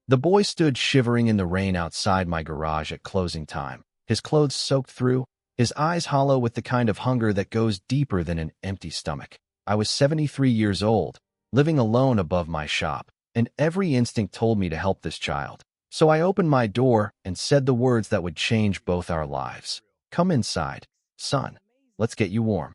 The boy stood shivering in the rain outside my garage at closing time, his clothes soaked through, his eyes hollow with the kind of hunger that goes deeper than an empty stomach. I was 73 years old, living alone above my shop, and every instinct told me to help this child. So I opened my door and said the words that would change both our lives. "Come inside, son. Let's get you warm."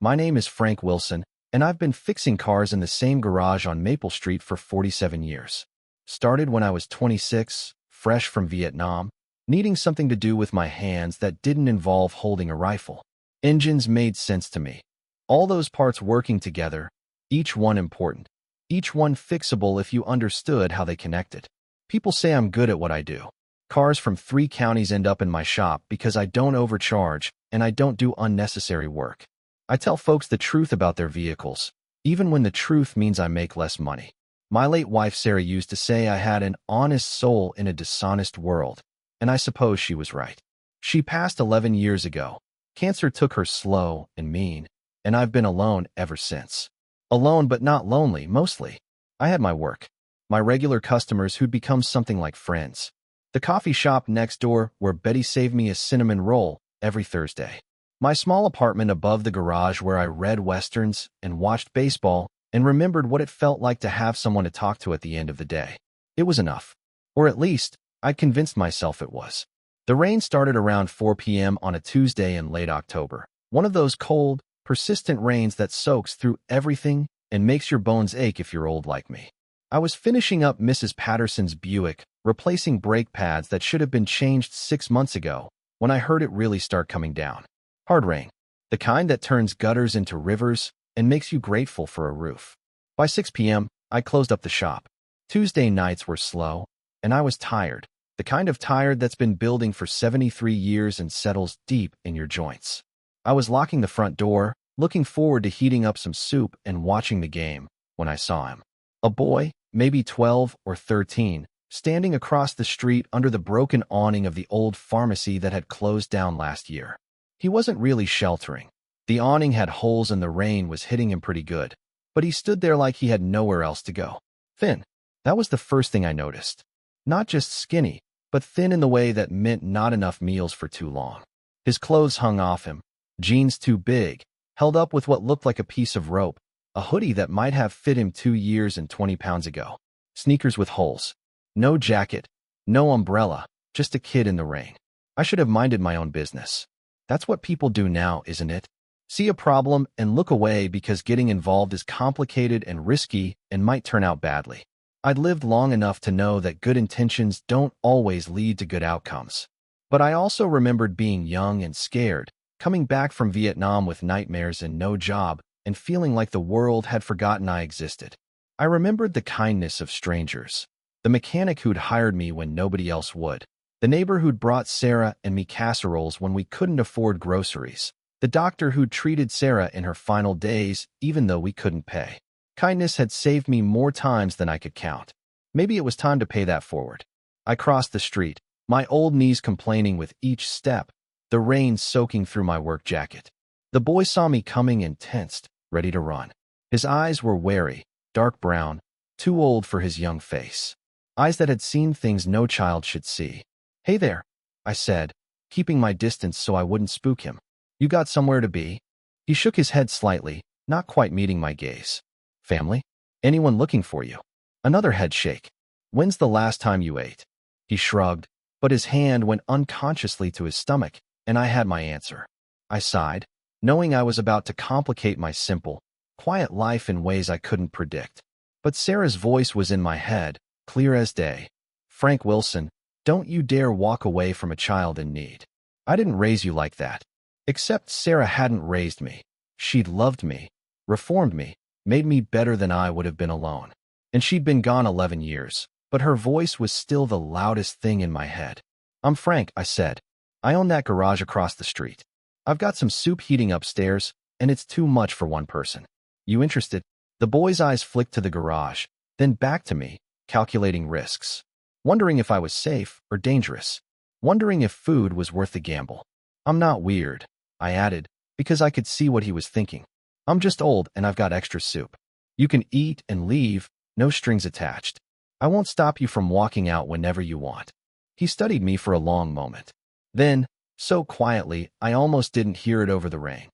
My name is Frank Wilson, and I've been fixing cars in the same garage on Maple Street for 47 years. Started when I was 26, fresh from Vietnam, needing something to do with my hands that didn't involve holding a rifle. Engines made sense to me. All those parts working together, each one important, each one fixable if you understood how they connected. People say I'm good at what I do. Cars from 3 counties end up in my shop because I don't overcharge and I don't do unnecessary work. I tell folks the truth about their vehicles, even when the truth means I make less money. My late wife Sarah used to say I had an honest soul in a dishonest world, and I suppose she was right. She passed 11 years ago. Cancer took her slow and mean, and I've been alone ever since. Alone but not lonely, mostly. I had my work, my regular customers who'd become something like friends. The coffee shop next door where Betty saved me a cinnamon roll every Thursday. My small apartment above the garage where I read westerns and watched baseball and remembered what it felt like to have someone to talk to at the end of the day. It was enough. Or at least, I'd convinced myself it was. The rain started around 4 p.m. on a Tuesday in late October. One of those cold, persistent rains that soaks through everything and makes your bones ache if you're old like me. I was finishing up Mrs. Patterson's Buick, replacing brake pads that should have been changed 6 months ago, when I heard it really start coming down. Hard rain. The kind that turns gutters into rivers and makes you grateful for a roof. By 6 p.m., I closed up the shop. Tuesday nights were slow, and I was tired. The kind of tired that's been building for 73 years and settles deep in your joints. I was locking the front door, looking forward to heating up some soup and watching the game, when I saw him. A boy, maybe 12 or 13, standing across the street under the broken awning of the old pharmacy that had closed down last year. He wasn't really sheltering. The awning had holes and the rain was hitting him pretty good, but he stood there like he had nowhere else to go. Thin. That was the first thing I noticed. Not just skinny, but thin in the way that meant not enough meals for too long. His clothes hung off him, jeans too big, held up with what looked like a piece of rope, a hoodie that might have fit him 2 years and 20 pounds ago, sneakers with holes. No jacket, no umbrella, just a kid in the rain. I should have minded my own business. That's what people do now, isn't it? See a problem and look away because getting involved is complicated and risky and might turn out badly. I'd lived long enough to know that good intentions don't always lead to good outcomes. But I also remembered being young and scared, coming back from Vietnam with nightmares and no job, and feeling like the world had forgotten I existed. I remembered the kindness of strangers, the mechanic who'd hired me when nobody else would, the neighbor who'd brought Sarah and me casseroles when we couldn't afford groceries, the doctor who'd treated Sarah in her final days even though we couldn't pay. Kindness had saved me more times than I could count. Maybe it was time to pay that forward. I crossed the street, my old knees complaining with each step, the rain soaking through my work jacket. The boy saw me coming and tensed, ready to run. His eyes were wary, dark brown, too old for his young face. Eyes that had seen things no child should see. "Hey there," I said, keeping my distance so I wouldn't spook him. "You got somewhere to be?" He shook his head slightly, not quite meeting my gaze. "Family? Anyone looking for you?" Another head shake. "When's the last time you ate?" He shrugged, but his hand went unconsciously to his stomach, and I had my answer. I sighed, knowing I was about to complicate my simple, quiet life in ways I couldn't predict. But Sarah's voice was in my head, clear as day. "Frank Wilson, don't you dare walk away from a child in need. I didn't raise you like that." Except Sarah hadn't raised me. She'd loved me, reformed me, made me better than I would have been alone. And she'd been gone 11 years, but her voice was still the loudest thing in my head. "I'm Frank," I said. "I own that garage across the street. I've got some soup heating upstairs, and it's too much for one person. You interested?" The boy's eyes flicked to the garage, then back to me, calculating risks. Wondering if I was safe or dangerous. Wondering if food was worth the gamble. "I'm not weird," I added, because I could see what he was thinking. "I'm just old and I've got extra soup. You can eat and leave, no strings attached." I won't stop you from walking out whenever you want. He studied me for a long moment. Then, so quietly, I almost didn't hear it over the rain.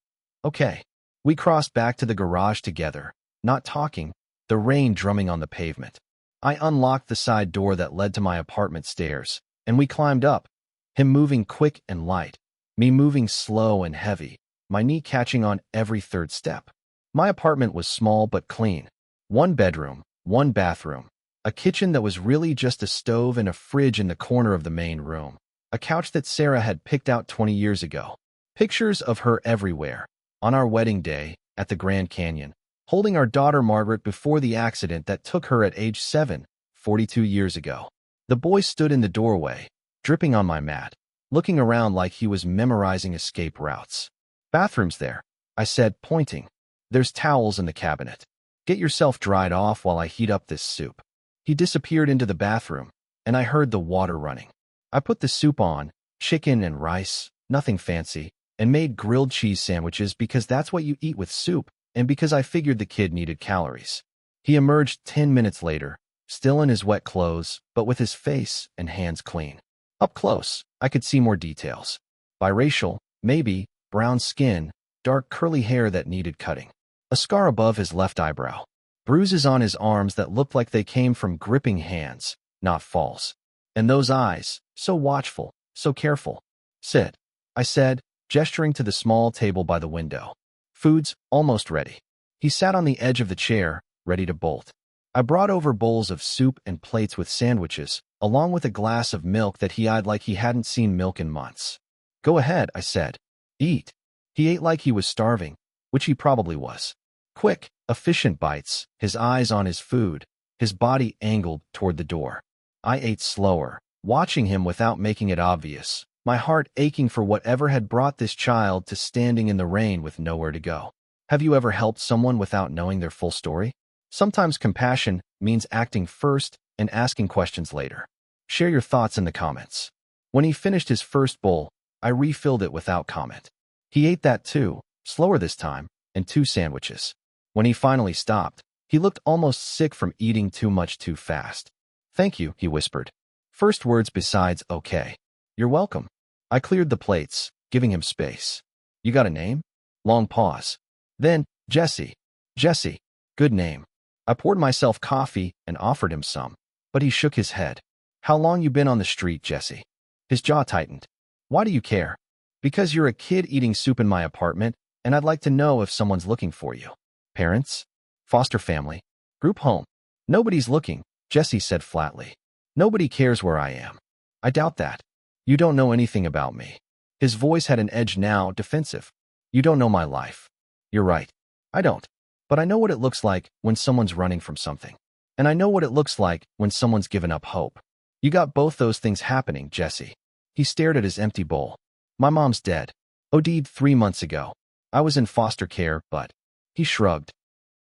Okay. We crossed back to the garage together, not talking, the rain drumming on the pavement. I unlocked the side door that led to my apartment stairs, and we climbed up, him moving quick and light, me moving slow and heavy, my knee catching on every third step. My apartment was small but clean. One bedroom, one bathroom, a kitchen that was really just a stove and a fridge in the corner of the main room, a couch that Sarah had picked out 20 years ago. Pictures of her everywhere. On our wedding day, at the Grand Canyon, holding our daughter Margaret before the accident that took her at age 7, 42 years ago. The boy stood in the doorway, dripping on my mat, looking around like he was memorizing escape routes. Bathroom's there, I said, pointing. There's towels in the cabinet. Get yourself dried off while I heat up this soup. He disappeared into the bathroom, and I heard the water running. I put the soup on, chicken and rice, nothing fancy, and made grilled cheese sandwiches because that's what you eat with soup, and because I figured the kid needed calories. He emerged 10 minutes later, still in his wet clothes, but with his face and hands clean. Up close, I could see more details. Biracial, maybe, brown skin, dark curly hair that needed cutting. A scar above his left eyebrow. Bruises on his arms that looked like they came from gripping hands, not falls. And those eyes, so watchful, so careful. Sit, I said, gesturing to the small table by the window. Food's almost ready. He sat on the edge of the chair, ready to bolt. I brought over bowls of soup and plates with sandwiches, along with a glass of milk that he eyed like he hadn't seen milk in months. Go ahead, I said. Eat. He ate like he was starving, which he probably was. Quick, efficient bites, his eyes on his food, his body angled toward the door. I ate slower, watching him without making it obvious, my heart aching for whatever had brought this child to standing in the rain with nowhere to go. Have you ever helped someone without knowing their full story? Sometimes compassion means acting first and asking questions later. Share your thoughts in the comments. When he finished his first bowl, I refilled it without comment. He ate that too, slower this time, and 2 sandwiches. When he finally stopped, he looked almost sick from eating too much too fast. Thank you, he whispered. First words besides okay. You're welcome. I cleared the plates, giving him space. You got a name? Long pause. Then, Jesse. Jesse. Good name. I poured myself coffee and offered him some, but he shook his head. How long you been on the street, Jesse? His jaw tightened. Why do you care? Because you're a kid eating soup in my apartment, and I'd like to know if someone's looking for you. Parents? Foster family? Group home? Nobody's looking, Jesse said flatly. Nobody cares where I am. I doubt that. You don't know anything about me. His voice had an edge now, defensive. You don't know my life. You're right. I don't. But I know what it looks like when someone's running from something. And I know what it looks like when someone's given up hope. You got both those things happening, Jesse. He stared at his empty bowl. My mom's dead. OD'd 3 months ago. I was in foster care, but... He shrugged.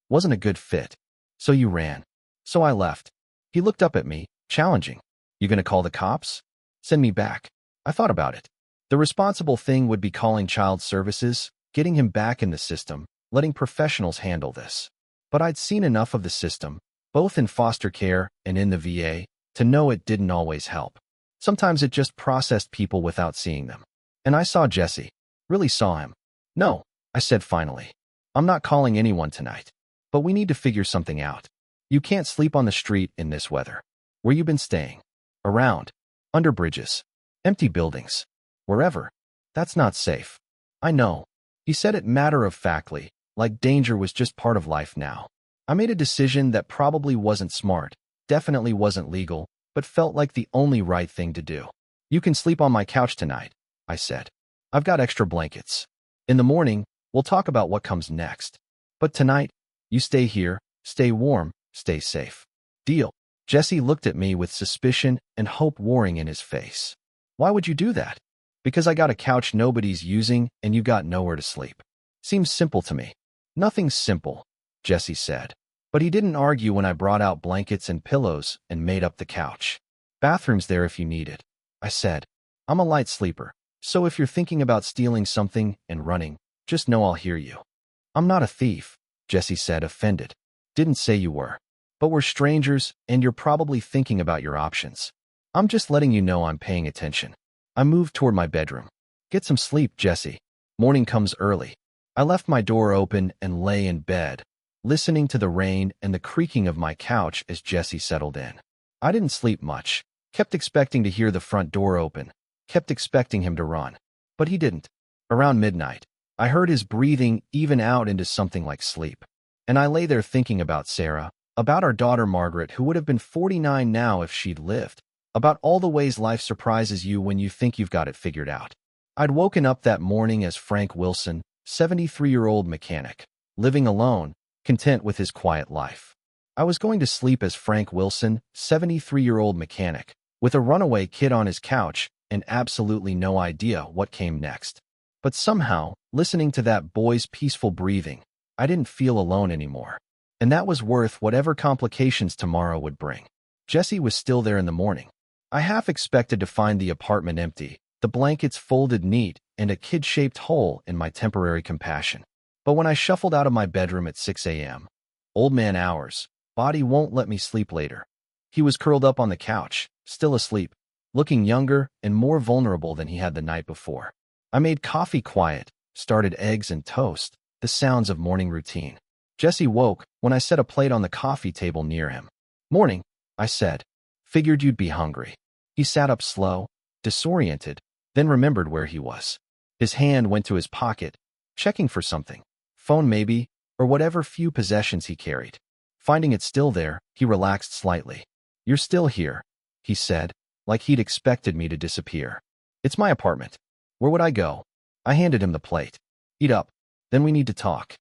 Wasn't a good fit. So you ran. So I left. He looked up at me, challenging. You gonna call the cops? Send me back. I thought about it. The responsible thing would be calling child services, getting him back in the system, letting professionals handle this. But I'd seen enough of the system, both in foster care and in the VA, to know it didn't always help. Sometimes it just processed people without seeing them. And I saw Jesse. Really saw him. No, I said finally. I'm not calling anyone tonight. But we need to figure something out. You can't sleep on the street in this weather. Where you been staying? Around. Under bridges. Empty buildings. Wherever. That's not safe. I know. He said it matter-of-factly, like danger was just part of life now. I made a decision that probably wasn't smart, definitely wasn't legal, but felt like the only right thing to do. You can sleep on my couch tonight, I said. I've got extra blankets. In the morning, we'll talk about what comes next. But tonight, you stay here, stay warm, stay safe. Deal. Jesse looked at me with suspicion and hope warring in his face. Why would you do that? Because I got a couch nobody's using and you got nowhere to sleep. Seems simple to me. Nothing's simple, Jesse said. But he didn't argue when I brought out blankets and pillows and made up the couch. Bathroom's there if you need it, I said. I'm a light sleeper, so if you're thinking about stealing something and running, just know I'll hear you. I'm not a thief, Jesse said, offended. Didn't say you were. But we're strangers, and you're probably thinking about your options. I'm just letting you know I'm paying attention. I moved toward my bedroom. Get some sleep, Jesse. Morning comes early. I left my door open and lay in bed, listening to the rain and the creaking of my couch as Jesse settled in. I didn't sleep much. Kept expecting to hear the front door open. Kept expecting him to run. But he didn't. Around midnight, I heard his breathing even out into something like sleep. And I lay there thinking about Sarah, about our daughter Margaret, who would have been 49 now if she'd lived, about all the ways life surprises you when you think you've got it figured out. I'd woken up that morning as Frank Wilson, 73-year-old mechanic, living alone, content with his quiet life. I was going to sleep as Frank Wilson, 73-year-old mechanic, with a runaway kid on his couch and absolutely no idea what came next. But somehow, listening to that boy's peaceful breathing, I didn't feel alone anymore. And that was worth whatever complications tomorrow would bring. Jesse was still there in the morning. I half expected to find the apartment empty, the blankets folded neat, and a kid-shaped hole in my temporary compassion. But when I shuffled out of my bedroom at 6 a.m., old man hours, body won't let me sleep later. He was curled up on the couch, still asleep, looking younger and more vulnerable than he had the night before. I made coffee quiet, started eggs and toast, the sounds of morning routine. Jesse woke when I set a plate on the coffee table near him. "Morning," I said. "Figured you'd be hungry." He sat up slow, disoriented, then remembered where he was. His hand went to his pocket, checking for something. Phone maybe, or whatever few possessions he carried. Finding it still there, he relaxed slightly. "You're still here," he said, like he'd expected me to disappear. "It's my apartment. Where would I go?" I handed him the plate. "Eat up. Then we need to talk."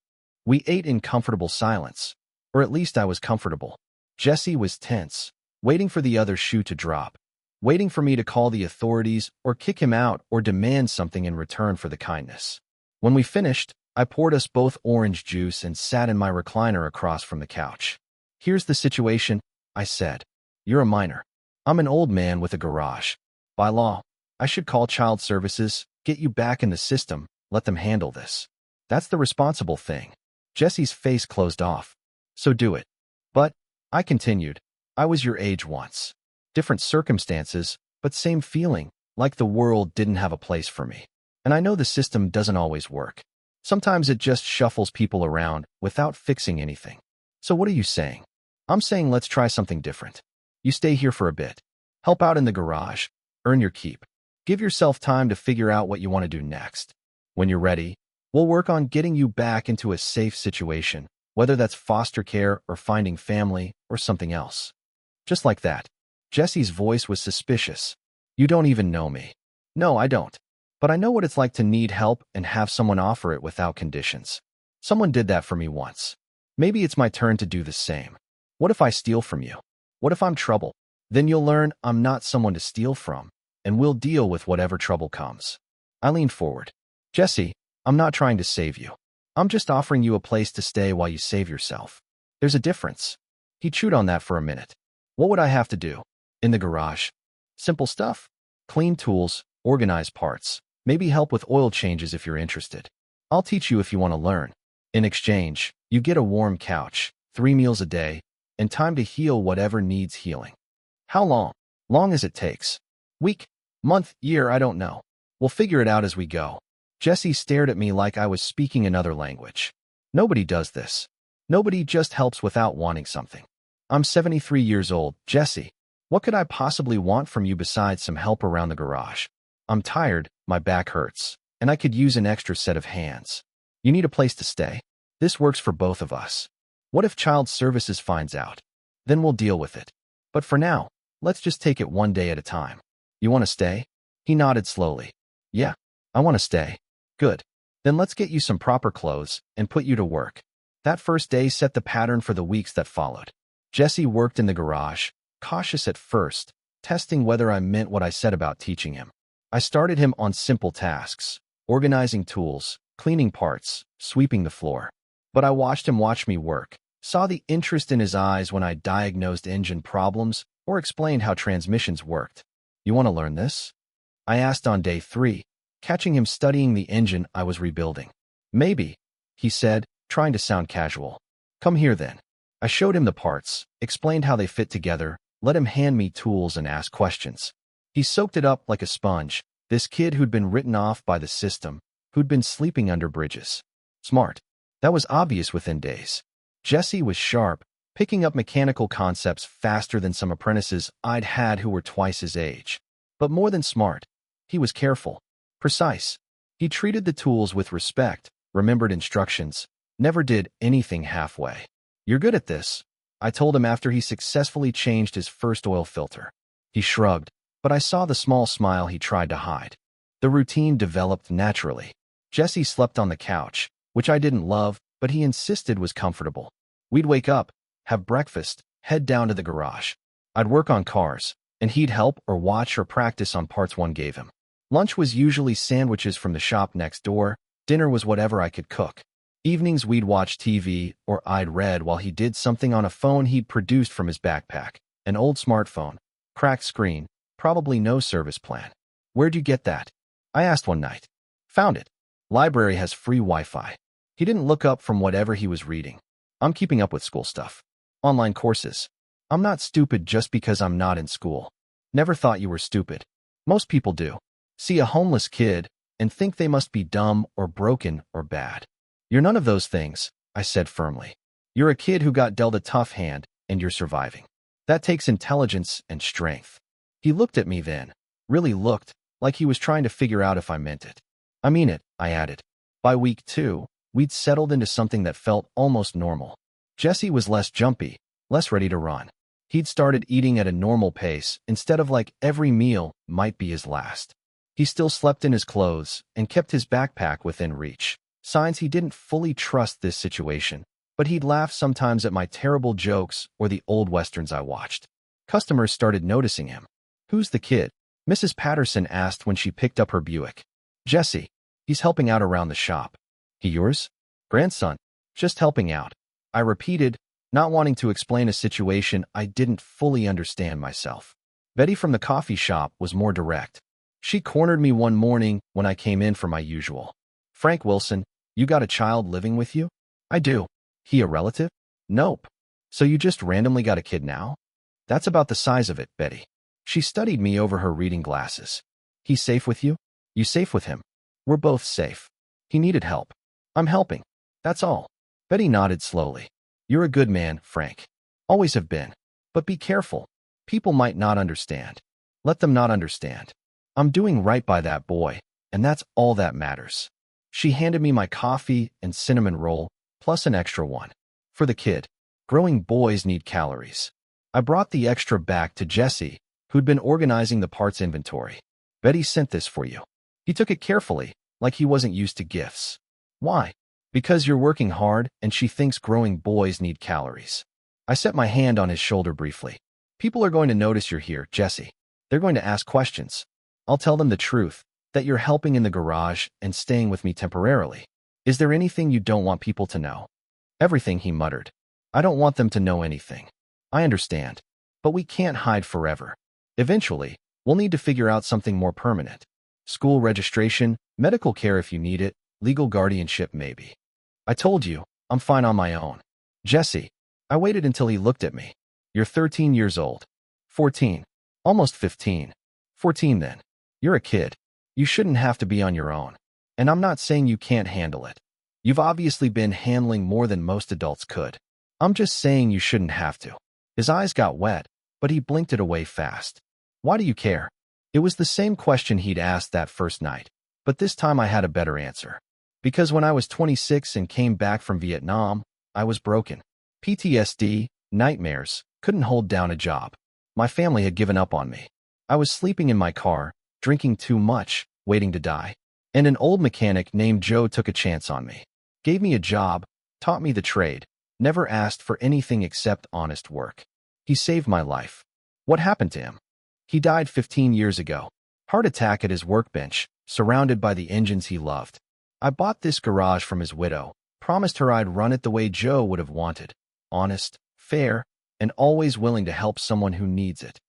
We ate in comfortable silence. Or at least I was comfortable. Jesse was tense, waiting for the other shoe to drop, waiting for me to call the authorities or kick him out or demand something in return for the kindness. When we finished, I poured us both orange juice and sat in my recliner across from the couch. "Here's the situation," I said. "You're a minor. I'm an old man with a garage. By law, I should call child services, get you back in the system, let them handle this. That's the responsible thing." Jesse's face closed off. "So do it." "But," I continued, "I was your age once. Different circumstances, but same feeling, like the world didn't have a place for me. And I know the system doesn't always work. Sometimes it just shuffles people around without fixing anything. So what are you saying?" "I'm saying let's try something different. You stay here for a bit. Help out in the garage. Earn your keep. Give yourself time to figure out what you want to do next. When you're ready, we'll work on getting you back into a safe situation, whether that's foster care or finding family or something else." Just like that. Jesse's voice was suspicious. "You don't even know me." "No, I don't. But I know what it's like to need help and have someone offer it without conditions. Someone did that for me once. Maybe it's my turn to do the same. What if I steal from you? What if I'm trouble? Then you'll learn I'm not someone to steal from, and we'll deal with whatever trouble comes." I leaned forward. "Jesse, I'm not trying to save you. I'm just offering you a place to stay while you save yourself. There's a difference." He chewed on that for a minute. "What would I have to do?" "In the garage. Simple stuff. Clean tools, organize parts, maybe help with oil changes if you're interested. I'll teach you if you want to learn. In exchange, you get a warm couch, 3 meals a day, and time to heal whatever needs healing." "How long?" "Long as it takes. Week, month, year, I don't know. We'll figure it out as we go." Jesse stared at me like I was speaking another language. "Nobody does this. Nobody just helps without wanting something. I'm 73 years old, Jesse. What could I possibly want from you besides some help around the garage? I'm tired, my back hurts, and I could use an extra set of hands. You need a place to stay. This works for both of us. What if child services finds out? Then we'll deal with it. But for now, let's just take it one day at a time. You want to stay?" He nodded slowly. "Yeah, I want to stay." "Good. Then let's get you some proper clothes and put you to work." That first day set the pattern for the weeks that followed. Jesse worked in the garage, cautious at first, testing whether I meant what I said about teaching him. I started him on simple tasks, organizing tools, cleaning parts, sweeping the floor. But I watched him watch me work, saw the interest in his eyes when I diagnosed engine problems or explained how transmissions worked. "You want to learn this?" I asked on day 3, catching him studying the engine I was rebuilding. "Maybe," he said, trying to sound casual. "Come here then." I showed him the parts, explained how they fit together, let him hand me tools and ask questions. He soaked it up like a sponge, this kid who'd been written off by the system, who'd been sleeping under bridges. Smart. That was obvious within days. Jesse was sharp, picking up mechanical concepts faster than some apprentices I'd had who were twice his age. But more than smart, he was careful, precise. He treated the tools with respect, remembered instructions, never did anything halfway. You're good at this, I told him after he successfully changed his first oil filter. He shrugged, but I saw the small smile he tried to hide. The routine developed naturally. Jesse slept on the couch, which I didn't love, but he insisted was comfortable. We'd wake up, have breakfast, head down to the garage. I'd work on cars, and he'd help or watch or practice on parts one gave him. Lunch was usually sandwiches from the shop next door, dinner was whatever I could cook. Evenings we'd watch TV or I'd read while he did something on a phone he'd produced from his backpack. An old smartphone, cracked screen, probably no service plan. Where'd you get that? I asked one night. Found it. Library has free Wi-Fi. He didn't look up from whatever he was reading. I'm keeping up with school stuff. Online courses. I'm not stupid just because I'm not in school. Never thought you were stupid. Most people do. See a homeless kid and think they must be dumb or broken or bad. You're none of those things, I said firmly. You're a kid who got dealt a tough hand, and you're surviving. That takes intelligence and strength. He looked at me then, really looked, like he was trying to figure out if I meant it. I mean it, I added. By week 2, we'd settled into something that felt almost normal. Jesse was less jumpy, less ready to run. He'd started eating at a normal pace instead of like every meal might be his last. He still slept in his clothes and kept his backpack within reach. Signs he didn't fully trust this situation, but he'd laugh sometimes at my terrible jokes or the old westerns I watched. Customers started noticing him. Who's the kid? Mrs. Patterson asked when she picked up her Buick. Jesse. He's helping out around the shop. He yours? Grandson. Just helping out. I repeated, not wanting to explain a situation I didn't fully understand myself. Betty from the coffee shop was more direct. She cornered me one morning when I came in for my usual. Frank Wilson, you got a child living with you? I do. He a relative? Nope. So you just randomly got a kid now? That's about the size of it, Betty. She studied me over her reading glasses. He's safe with you? You safe with him? We're both safe. He needed help. I'm helping. That's all. Betty nodded slowly. You're a good man, Frank. Always have been. But be careful. People might not understand. Let them not understand. I'm doing right by that boy, and that's all that matters. She handed me my coffee and cinnamon roll, plus an extra one. For the kid. Growing boys need calories. I brought the extra back to Jesse, who'd been organizing the parts inventory. Betty sent this for you. He took it carefully, like he wasn't used to gifts. Why? Because you're working hard and she thinks growing boys need calories. I set my hand on his shoulder briefly. People are going to notice you're here, Jesse. They're going to ask questions. I'll tell them the truth, that you're helping in the garage and staying with me temporarily. Is there anything you don't want people to know? Everything, he muttered. I don't want them to know anything. I understand. But we can't hide forever. Eventually, we'll need to figure out something more permanent. School registration, medical care if you need it, legal guardianship maybe. I told you, I'm fine on my own. Jesse. I waited until he looked at me. You're 13 years old. 14. Almost 15. 14 then. You're a kid. You shouldn't have to be on your own. And I'm not saying you can't handle it. You've obviously been handling more than most adults could. I'm just saying you shouldn't have to. His eyes got wet, but he blinked it away fast. Why do you care? It was the same question he'd asked that first night, but this time I had a better answer. Because when I was 26 and came back from Vietnam, I was broken. PTSD, nightmares, couldn't hold down a job. My family had given up on me. I was sleeping in my car, drinking too much, waiting to die. And an old mechanic named Joe took a chance on me. Gave me a job, taught me the trade, never asked for anything except honest work. He saved my life. What happened to him? He died 15 years ago. Heart attack at his workbench, surrounded by the engines he loved. I bought this garage from his widow, promised her I'd run it the way Joe would have wanted. Honest, fair, and always willing to help someone who needs it.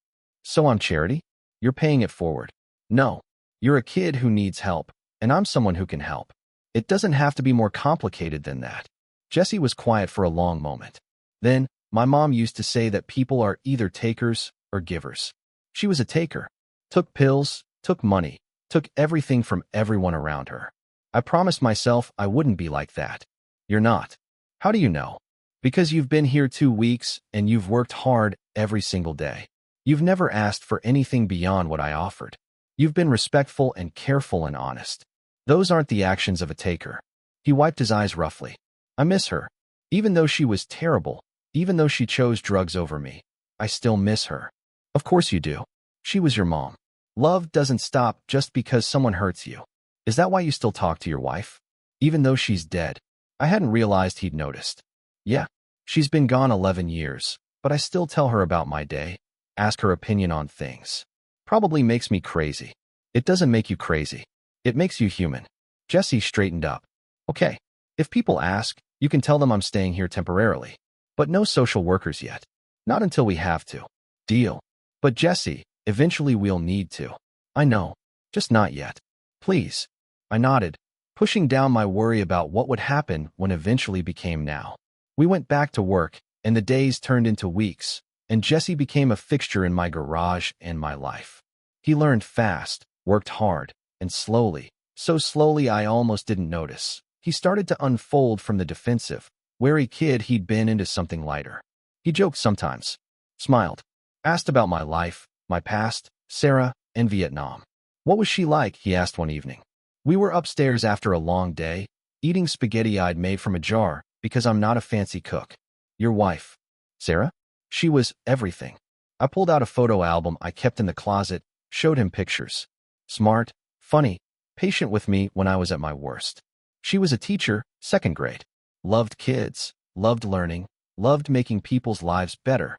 So I'm charity? You're paying it forward. No, you're a kid who needs help, and I'm someone who can help. It doesn't have to be more complicated than that. Jesse was quiet for a long moment. Then, My mom used to say that people are either takers or givers. She was a taker. Took pills, took money, took everything from everyone around her. I promised myself I wouldn't be like that. You're not. How do you know? Because you've been here 2 weeks and you've worked hard every single day. You've never asked for anything beyond what I offered. You've been respectful and careful and honest. Those aren't the actions of a taker. He wiped his eyes roughly. I miss her. Even though she was terrible, even though she chose drugs over me, I still miss her. Of course you do. She was your mom. Love doesn't stop just because someone hurts you. Is that why you still talk to your wife? Even though she's dead. I hadn't realized he'd noticed. Yeah, she's been gone 11 years, but I still tell her about my day, ask her opinion on things. Probably makes me crazy. It doesn't make you crazy. It makes you human. Jesse straightened up. Okay, if people ask, you can tell them I'm staying here temporarily. But no social workers yet. Not until we have to. Deal. But Jesse, eventually we'll need to. I know. Just not yet. Please. I nodded, pushing down my worry about what would happen when eventually became now. We went back to work, and the days turned into weeks, and Jesse became a fixture in my garage and my life. He learned fast, worked hard, and slowly, so slowly I almost didn't notice, he started to unfold from the defensive, wary kid he'd been into something lighter. He joked sometimes, smiled, asked about my life, my past, Sarah, and Vietnam. What was she like, he asked one evening. We were upstairs after a long day, eating spaghetti I'd made from a jar because I'm not a fancy cook. Your wife, Sarah? She was everything. I pulled out a photo album I kept in the closet, showed him pictures. Smart, funny, patient with me when I was at my worst. She was a teacher, 2nd grade. Loved kids, loved learning, loved making people's lives better.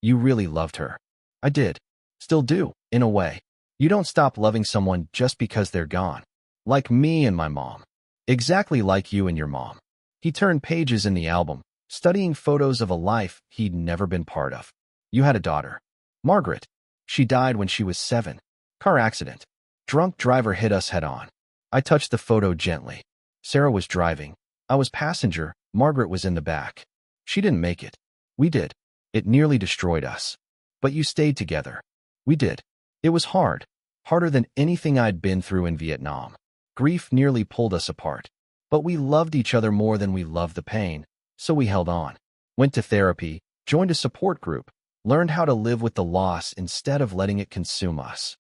You really loved her. I did. Still do, in a way. You don't stop loving someone just because they're gone. Like me and my mom. Exactly like you and your mom. He turned pages in the album, studying photos of a life he'd never been part of. You had a daughter. Margaret. She died when she was 7. Car accident. Drunk driver hit us head-on. I touched the photo gently. Sarah was driving. I was passenger. Margaret was in the back. She didn't make it. We did. It nearly destroyed us. But you stayed together. We did. It was hard. Harder than anything I'd been through in Vietnam. Grief nearly pulled us apart. But we loved each other more than we loved the pain, so we held on. Went to therapy, joined a support group, learned how to live with the loss instead of letting it consume us.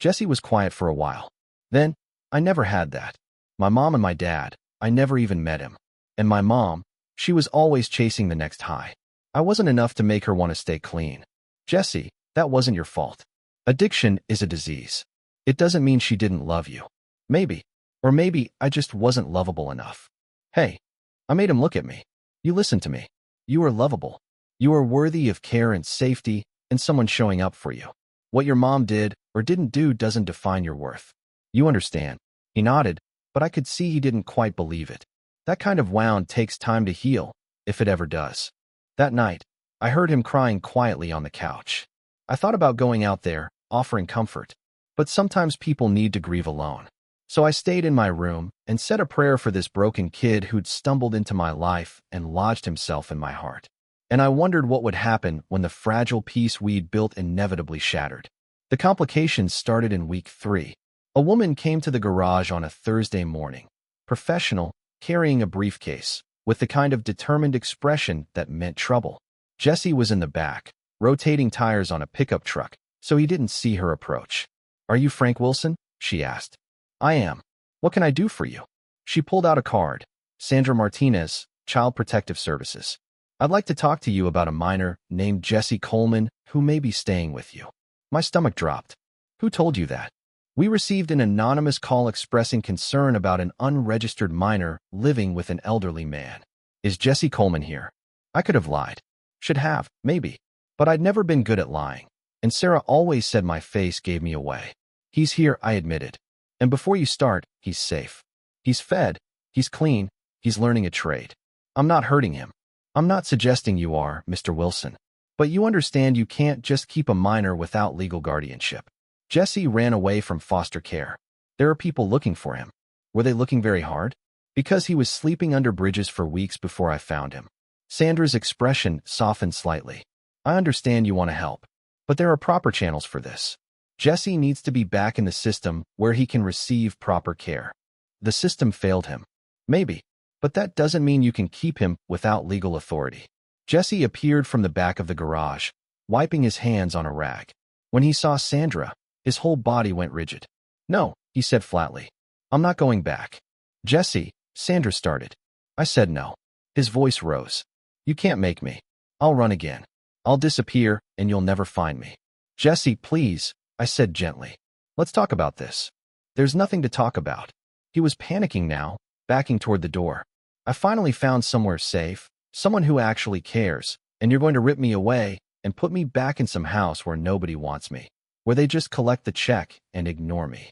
Jesse was quiet for a while. Then, I never had that. My mom and my dad, I never even met him. And my mom, she was always chasing the next high. I wasn't enough to make her want to stay clean. Jesse, that wasn't your fault. Addiction is a disease. It doesn't mean she didn't love you. Maybe. Or maybe I just wasn't lovable enough. Hey, I made him look at me. You listened to me. You are lovable. You are worthy of care and safety and someone showing up for you. What your mom did or didn't do doesn't define your worth. You understand. He nodded, but I could see he didn't quite believe it. That kind of wound takes time to heal, if it ever does. That night, I heard him crying quietly on the couch. I thought about going out there, offering comfort. But sometimes people need to grieve alone. So I stayed in my room and said a prayer for this broken kid who'd stumbled into my life and lodged himself in my heart. And I wondered what would happen when the fragile peace we'd built inevitably shattered. The complications started in week 3. A woman came to the garage on a Thursday morning. Professional, carrying a briefcase, with the kind of determined expression that meant trouble. Jesse was in the back, rotating tires on a pickup truck, so he didn't see her approach. "Are you Frank Wilson?" she asked. "I am. What can I do for you?" She pulled out a card. "Sandra Martinez, Child Protective Services. I'd like to talk to you about a minor named Jesse Coleman who may be staying with you." My stomach dropped. "Who told you that?" "We received an anonymous call expressing concern about an unregistered minor living with an elderly man. Is Jesse Coleman here?" I could have lied. Should have, maybe. But I'd never been good at lying. And Sarah always said my face gave me away. "He's here," I admitted. "And before you start, he's safe. He's fed. He's clean. He's learning a trade. I'm not hurting him. I'm not suggesting you are, Mr. Wilson. But you understand you can't just keep a minor without legal guardianship." Jesse ran away from foster care. There are people looking for him. Were they looking very hard? Because he was sleeping under bridges for weeks before I found him. Sandra's expression softened slightly. I understand you want to help, but there are proper channels for this. Jesse needs to be back in the system where he can receive proper care. The system failed him. Maybe, but that doesn't mean you can keep him without legal authority. Jesse appeared from the back of the garage, wiping his hands on a rag. When he saw Sandra, his whole body went rigid. No, he said flatly. I'm not going back. Jesse, Sandra started. I said no. His voice rose. You can't make me. I'll run again. I'll disappear, and you'll never find me. Jesse, please, I said gently. Let's talk about this. There's nothing to talk about. He was panicking now, backing toward the door. I finally found somewhere safe, someone who actually cares, and you're going to rip me away and put me back in some house where nobody wants me, where they just collect the check and ignore me.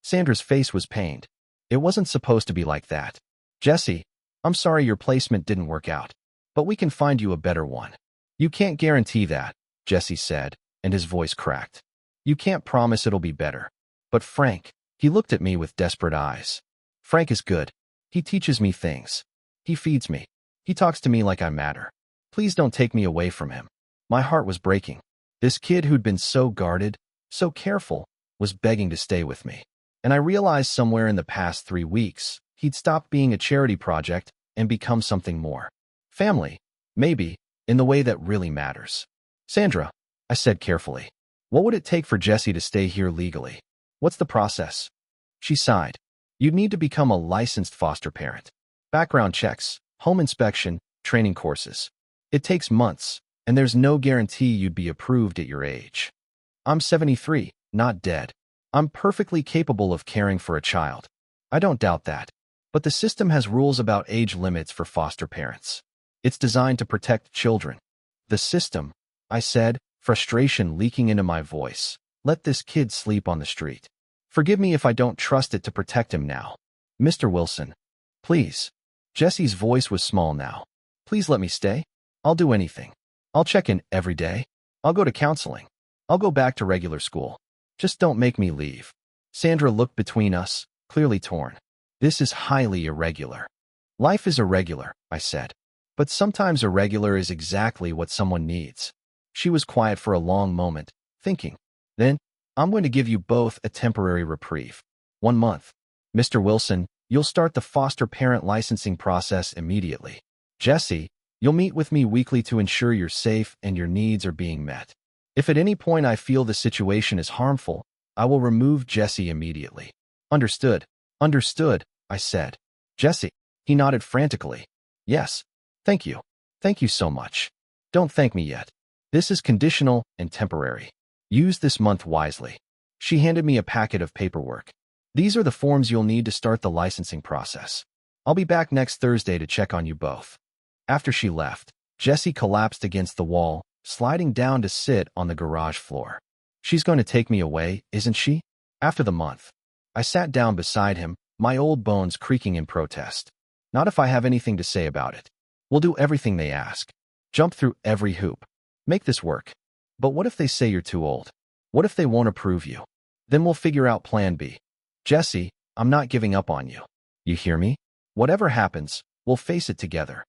Sandra's face was pained. It wasn't supposed to be like that. Jesse, I'm sorry your placement didn't work out, but we can find you a better one. You can't guarantee that, Jesse said, and his voice cracked. You can't promise it'll be better. But Frank, he looked at me with desperate eyes. Frank is good. He teaches me things. He feeds me. He talks to me like I matter. Please don't take me away from him. My heart was breaking. This kid who'd been so guarded, so careful, was begging to stay with me. And I realized somewhere in the past 3 weeks, he'd stopped being a charity project and become something more. Family, maybe, in the way that really matters. Sandra, I said carefully, what would it take for Jesse to stay here legally? What's the process? She sighed. You'd need to become a licensed foster parent. Background checks, home inspection, training courses. It takes months, and there's no guarantee you'd be approved at your age. I'm 73, not dead. I'm perfectly capable of caring for a child. I don't doubt that. But the system has rules about age limits for foster parents. It's designed to protect children. The system, I said, frustration leaking into my voice. Let this kid sleep on the street. Forgive me if I don't trust it to protect him now. Mr. Wilson, please. Jesse's voice was small now. Please let me stay. I'll do anything. I'll check in every day. I'll go to counseling. I'll go back to regular school. Just don't make me leave. Sandra looked between us, clearly torn. This is highly irregular. Life is irregular, I said. But sometimes irregular is exactly what someone needs. She was quiet for a long moment, thinking. Then, I'm going to give you both a temporary reprieve. 1 month. Mr. Wilson, you'll start the foster parent licensing process immediately. Jesse, you'll meet with me weekly to ensure you're safe and your needs are being met. If at any point I feel the situation is harmful, I will remove Jesse immediately. Understood. Understood, I said. Jesse, he nodded frantically. Yes. Thank you. Thank you so much. Don't thank me yet. This is conditional and temporary. Use this month wisely. She handed me a packet of paperwork. These are the forms you'll need to start the licensing process. I'll be back next Thursday to check on you both. After she left, Jesse collapsed against the wall, sliding down to sit on the garage floor. She's going to take me away, isn't she? After the month. I sat down beside him, my old bones creaking in protest. Not if I have anything to say about it. We'll do everything they ask. Jump through every hoop. Make this work. But what if they say you're too old? What if they won't approve you? Then we'll figure out plan B. Jesse, I'm not giving up on you. You hear me? Whatever happens, we'll face it together.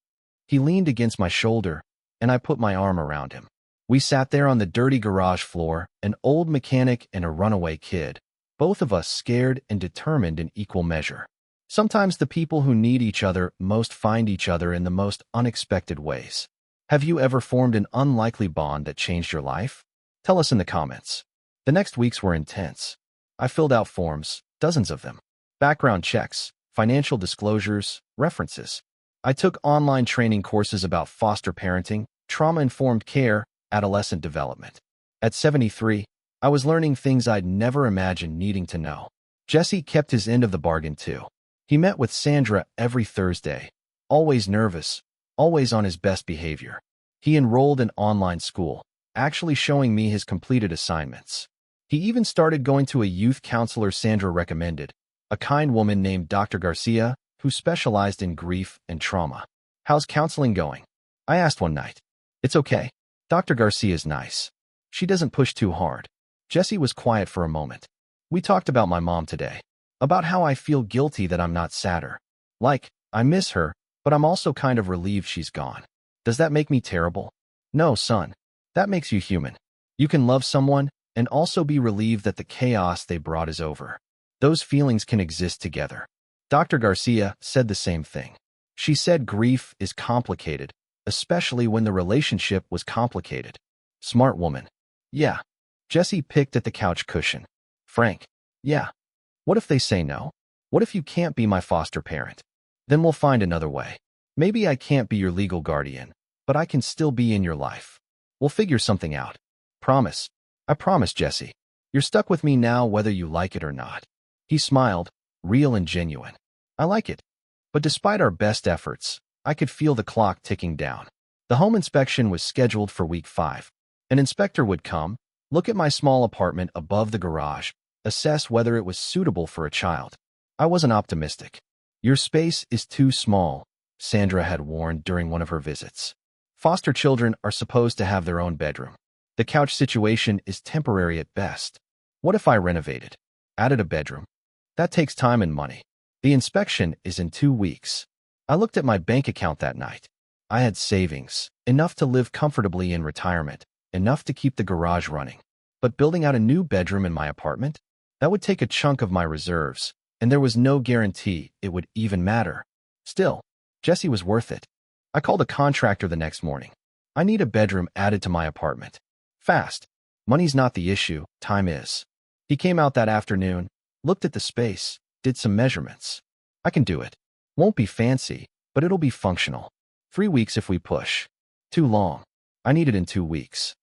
He leaned against my shoulder, and I put my arm around him. We sat there on the dirty garage floor, an old mechanic and a runaway kid, both of us scared and determined in equal measure. Sometimes the people who need each other most find each other in the most unexpected ways. Have you ever formed an unlikely bond that changed your life? Tell us in the comments. The next weeks were intense. I filled out forms, dozens of them. Background checks, financial disclosures, references. I took online training courses about foster parenting, trauma-informed care, adolescent development. At 73, I was learning things I'd never imagined needing to know. Jesse kept his end of the bargain too. He met with Sandra every Thursday, always nervous, always on his best behavior. He enrolled in online school, actually showing me his completed assignments. He even started going to a youth counselor Sandra recommended, a kind woman named Dr. Garcia, who specialized in grief and trauma. How's counseling going? I asked one night. It's okay. Dr. Garcia's nice. She doesn't push too hard. Jesse was quiet for a moment. We talked about my mom today. About how I feel guilty that I'm not sadder. Like, I miss her, but I'm also kind of relieved she's gone. Does that make me terrible? No, son. That makes you human. You can love someone and also be relieved that the chaos they brought is over. Those feelings can exist together. Dr. Garcia said the same thing. She said grief is complicated, especially when the relationship was complicated. Smart woman. Yeah. Jesse picked at the couch cushion. Frank. Yeah. What if they say no? What if you can't be my foster parent? Then we'll find another way. Maybe I can't be your legal guardian, but I can still be in your life. We'll figure something out. Promise. I promise, Jesse. You're stuck with me now whether you like it or not. He smiled, real and genuine. I like it. But despite our best efforts, I could feel the clock ticking down. The home inspection was scheduled for week 5. An inspector would come, look at my small apartment above the garage, assess whether it was suitable for a child. I wasn't optimistic. Your space is too small, Sandra had warned during one of her visits. Foster children are supposed to have their own bedroom. The couch situation is temporary at best. What if I renovated? Added a bedroom? That takes time and money. The inspection is in 2 weeks. I looked at my bank account that night. I had savings, enough to live comfortably in retirement, enough to keep the garage running. But building out a new bedroom in my apartment? That would take a chunk of my reserves, and there was no guarantee it would even matter. Still, Jesse was worth it. I called a contractor the next morning. I need a bedroom added to my apartment. Fast. Money's not the issue, time is. He came out that afternoon, looked at the space, did some measurements. I can do it. Won't be fancy, but it'll be functional. 3 weeks if we push. Too long. I need it in 2 weeks.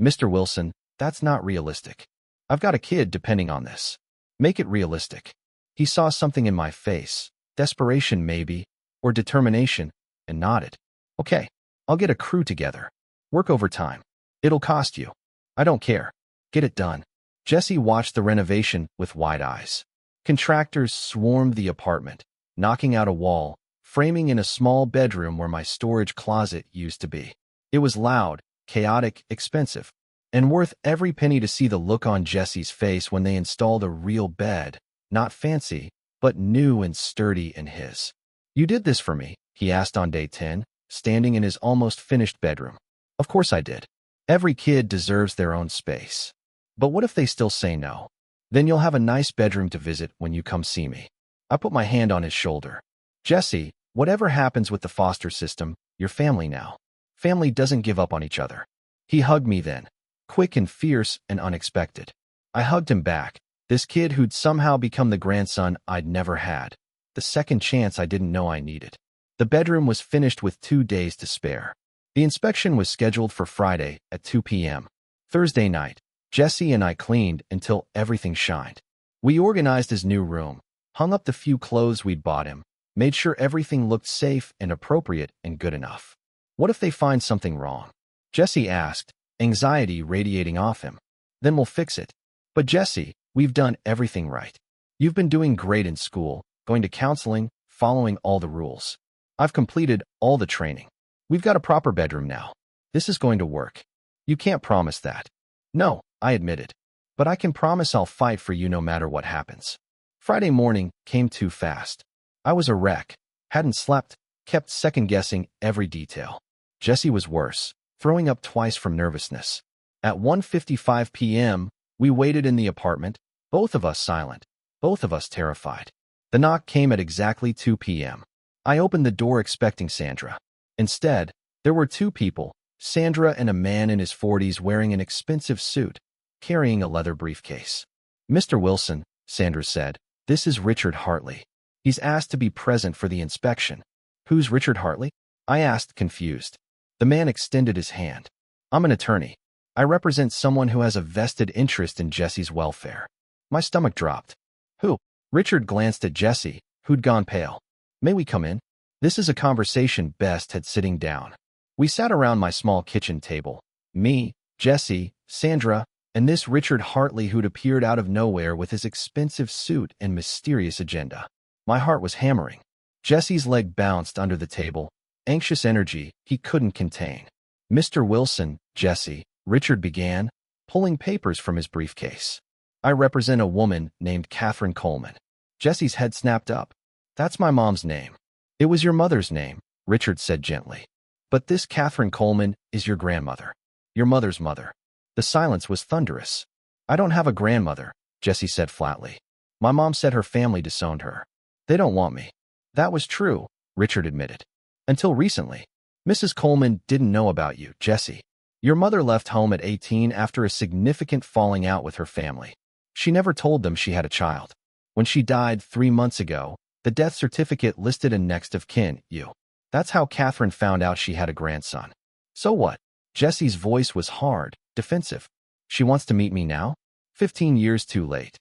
Mr. Wilson, that's not realistic. I've got a kid depending on this. Make it realistic. He saw something in my face, desperation maybe, or determination, and nodded. Okay, I'll get a crew together. Work overtime. It'll cost you. I don't care. Get it done. Jesse watched the renovation with wide eyes. Contractors swarmed the apartment, knocking out a wall, framing in a small bedroom where my storage closet used to be. It was loud, chaotic, expensive, and worth every penny to see the look on Jesse's face when they installed a real bed, not fancy, but new and sturdy in his. You did this for me, he asked on day 10, standing in his almost finished bedroom. Of course I did. Every kid deserves their own space. But what if they still say no? Then you'll have a nice bedroom to visit when you come see me. I put my hand on his shoulder. Jesse, whatever happens with the foster system, you're family now. Family doesn't give up on each other. He hugged me then, quick and fierce and unexpected. I hugged him back, this kid who'd somehow become the grandson I'd never had, the second chance I didn't know I needed. The bedroom was finished with 2 days to spare. The inspection was scheduled for Friday at 2 p.m. Thursday night, Jesse and I cleaned until everything shined. We organized his new room, hung up the few clothes we'd bought him, made sure everything looked safe and appropriate and good enough. What if they find something wrong? Jesse asked, anxiety radiating off him. Then we'll fix it. But Jesse, we've done everything right. You've been doing great in school, going to counseling, following all the rules. I've completed all the training. We've got a proper bedroom now. This is going to work. You can't promise that. No, I admitted. But I can promise I'll fight for you no matter what happens. Friday morning came too fast. I was a wreck, hadn't slept, kept second-guessing every detail. Jesse was worse, throwing up twice from nervousness. At 1:55 p.m., we waited in the apartment, both of us silent, both of us terrified. The knock came at exactly 2 p.m. I opened the door expecting Sandra. Instead, there were 2 people, Sandra and a man in his 40s wearing an expensive suit, carrying a leather briefcase. Mr. Wilson, Sandra said, this is Richard Hartley. He's asked to be present for the inspection. Who's Richard Hartley? I asked, confused. The man extended his hand. I'm an attorney. I represent someone who has a vested interest in Jesse's welfare. My stomach dropped. Who? Richard glanced at Jesse, who'd gone pale. May we come in? This is a conversation best had sitting down. We sat around my small kitchen table. Me, Jesse, Sandra, and this Richard Hartley who'd appeared out of nowhere with his expensive suit and mysterious agenda. My heart was hammering. Jesse's leg bounced under the table, anxious energy he couldn't contain. Mr. Wilson, Jesse, Richard began, pulling papers from his briefcase. I represent a woman named Catherine Coleman. Jesse's head snapped up. That's my mom's name. It was your mother's name, Richard said gently. But this Catherine Coleman is your grandmother. Your mother's mother. The silence was thunderous. I don't have a grandmother, Jessie said flatly. My mom said her family disowned her. They don't want me. That was true, Richard admitted. Until recently. Mrs. Coleman didn't know about you, Jessie. Your mother left home at 18 after a significant falling out with her family. She never told them she had a child. When she died 3 months ago, the death certificate listed a next of kin, you. That's how Catherine found out she had a grandson. So what? Jessie's voice was hard, defensive. She wants to meet me now? 15 years too late.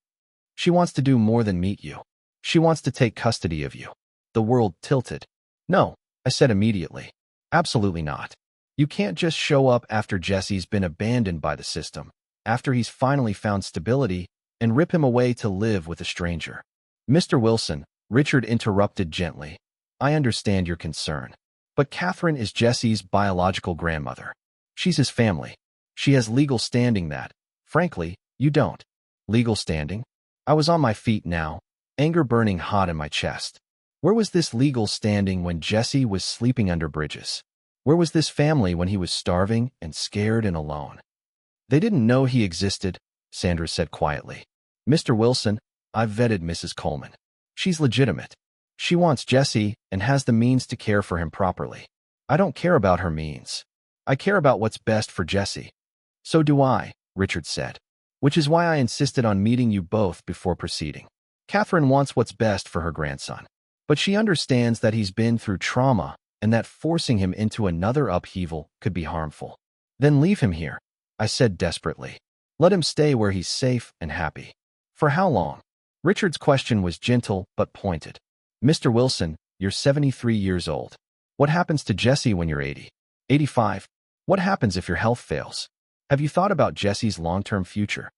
She wants to do more than meet you. She wants to take custody of you. The world tilted. No, I said immediately. Absolutely not. You can't just show up after Jesse's been abandoned by the system, after he's finally found stability, and rip him away to live with a stranger. Mr. Wilson, Richard interrupted gently. I understand your concern. But Catherine is Jesse's biological grandmother. She's his family. She has legal standing that, frankly, you don't. Legal standing? I was on my feet now, anger burning hot in my chest. Where was this legal standing when Jesse was sleeping under bridges? Where was this family when he was starving and scared and alone? They didn't know he existed, Sandra said quietly. Mr. Wilson, I've vetted Mrs. Coleman. She's legitimate. She wants Jesse and has the means to care for him properly. I don't care about her means. I care about what's best for Jesse. So do I, Richard said. Which is why I insisted on meeting you both before proceeding. Catherine wants what's best for her grandson. But she understands that he's been through trauma and that forcing him into another upheaval could be harmful. Then leave him here, I said desperately. Let him stay where he's safe and happy. For how long? Richard's question was gentle but pointed. Mr. Wilson, you're 73 years old. What happens to Jesse when you're 80? 85? What happens if your health fails? Have you thought about Jesse's long-term future?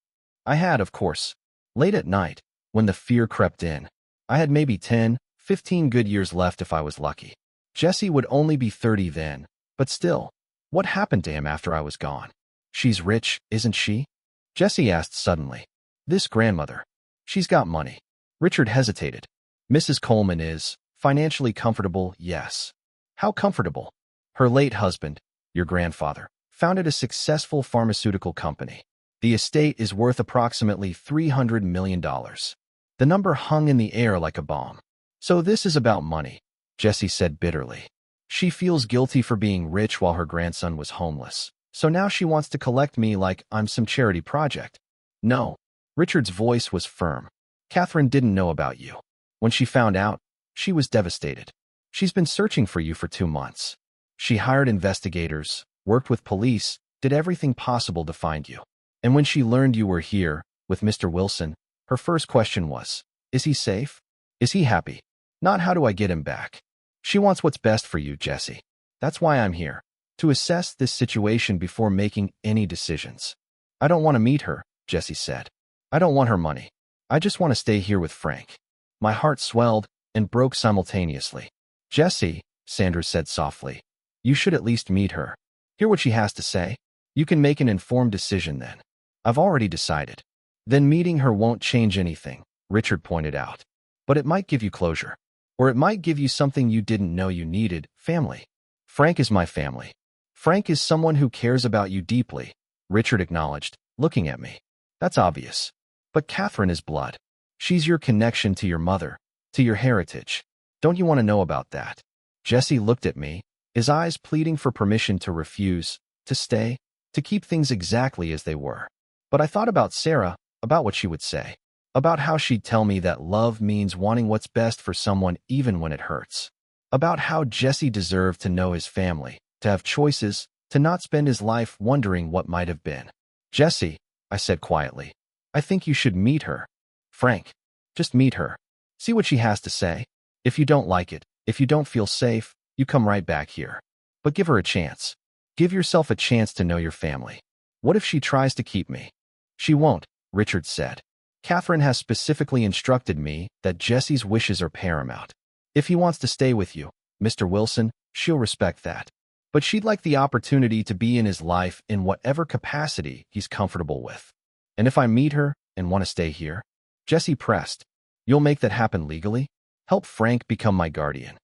I had, of course. Late at night, when the fear crept in. I had maybe 10, 15 good years left if I was lucky. Jesse would only be 30 then, but still, what happened to him after I was gone? She's rich, isn't she? Jesse asked suddenly. This grandmother. She's got money. Richard hesitated. Mrs. Coleman is financially comfortable, yes. How comfortable? Her late husband, your grandfather, founded a successful pharmaceutical company. The estate is worth approximately $300 million. The number hung in the air like a bomb. So this is about money, Jessie said bitterly. She feels guilty for being rich while her grandson was homeless. So now she wants to collect me like I'm some charity project. No. Richard's voice was firm. Catherine didn't know about you. When she found out, she was devastated. She's been searching for you for 2 months. She hired investigators, worked with police, did everything possible to find you. And when she learned you were here, with Mr. Wilson, her first question was, is he safe? Is he happy? Not how do I get him back? She wants what's best for you, Jesse. That's why I'm here, to assess this situation before making any decisions. I don't want to meet her, Jesse said. I don't want her money. I just want to stay here with Frank. My heart swelled and broke simultaneously. Jesse, Sandra said softly, you should at least meet her. Hear what she has to say. You can make an informed decision then. I've already decided. Then meeting her won't change anything, Richard pointed out. But it might give you closure. Or it might give you something you didn't know you needed, family. Frank is my family. Frank is someone who cares about you deeply, Richard acknowledged, looking at me. That's obvious. But Catherine is blood. She's your connection to your mother, to your heritage. Don't you want to know about that? Jesse looked at me, his eyes pleading for permission to refuse, to stay, to keep things exactly as they were. But I thought about Sarah, about what she would say, about how she'd tell me that love means wanting what's best for someone even when it hurts, about how Jesse deserved to know his family, to have choices, to not spend his life wondering what might have been. Jesse, I said quietly, I think you should meet her. Frank, just meet her. See what she has to say. If you don't like it, if you don't feel safe, you come right back here. But give her a chance. Give yourself a chance to know your family. What if she tries to keep me? She won't, Richard said. Catherine has specifically instructed me that Jesse's wishes are paramount. If he wants to stay with you, Mr. Wilson, she'll respect that. But she'd like the opportunity to be in his life in whatever capacity he's comfortable with. And if I meet her and want to stay here, Jesse pressed, you'll make that happen legally? Help Frank become my guardian.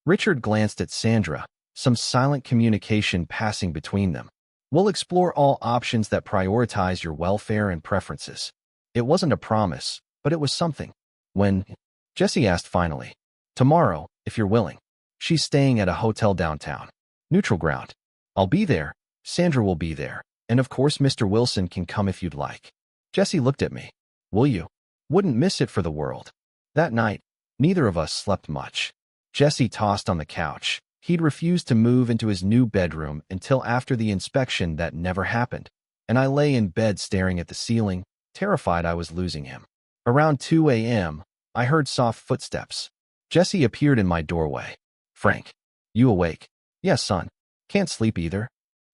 Richard glanced at Sandra, some silent communication passing between them. We'll explore all options that prioritize your welfare and preferences. It wasn't a promise, but it was something. When? Jesse asked finally. Tomorrow, if you're willing. She's staying at a hotel downtown. Neutral ground. I'll be there. Sandra will be there. And of course, Mr. Wilson can come if you'd like. Jesse looked at me. Will you? Wouldn't miss it for the world. That night, neither of us slept much. Jesse tossed on the couch. He'd refused to move into his new bedroom until after the inspection that never happened, and I lay in bed staring at the ceiling, terrified I was losing him. Around 2 a.m., I heard soft footsteps. Jesse appeared in my doorway. Frank, you awake? Yes, son. Can't sleep either.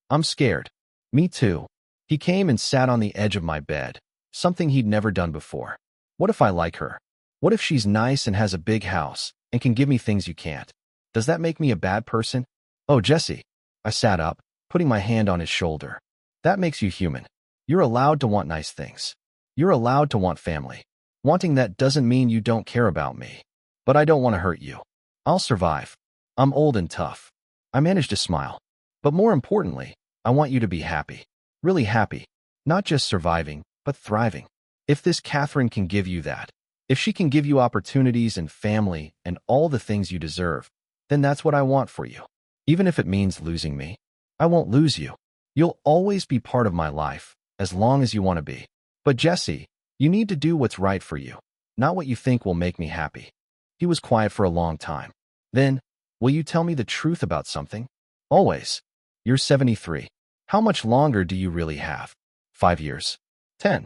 I'm scared. Me too. He came and sat on the edge of my bed, something he'd never done before. What if I like her? What if she's nice and has a big house and can give me things you can't? Does that make me a bad person? Oh, Jesse. I sat up, putting my hand on his shoulder. That makes you human. You're allowed to want nice things. You're allowed to want family. Wanting that doesn't mean you don't care about me. But I don't want to hurt you. I'll survive. I'm old and tough. I managed to smile. But more importantly, I want you to be happy. Really happy. Not just surviving, but thriving. If this Catherine can give you that, if she can give you opportunities and family and all the things you deserve, then that's what I want for you. Even if it means losing me, I won't lose you. You'll always be part of my life, as long as you want to be. But Jesse, you need to do what's right for you, not what you think will make me happy. He was quiet for a long time. Then, will you tell me the truth about something? Always. You're 73. How much longer do you really have? 5 years. 10.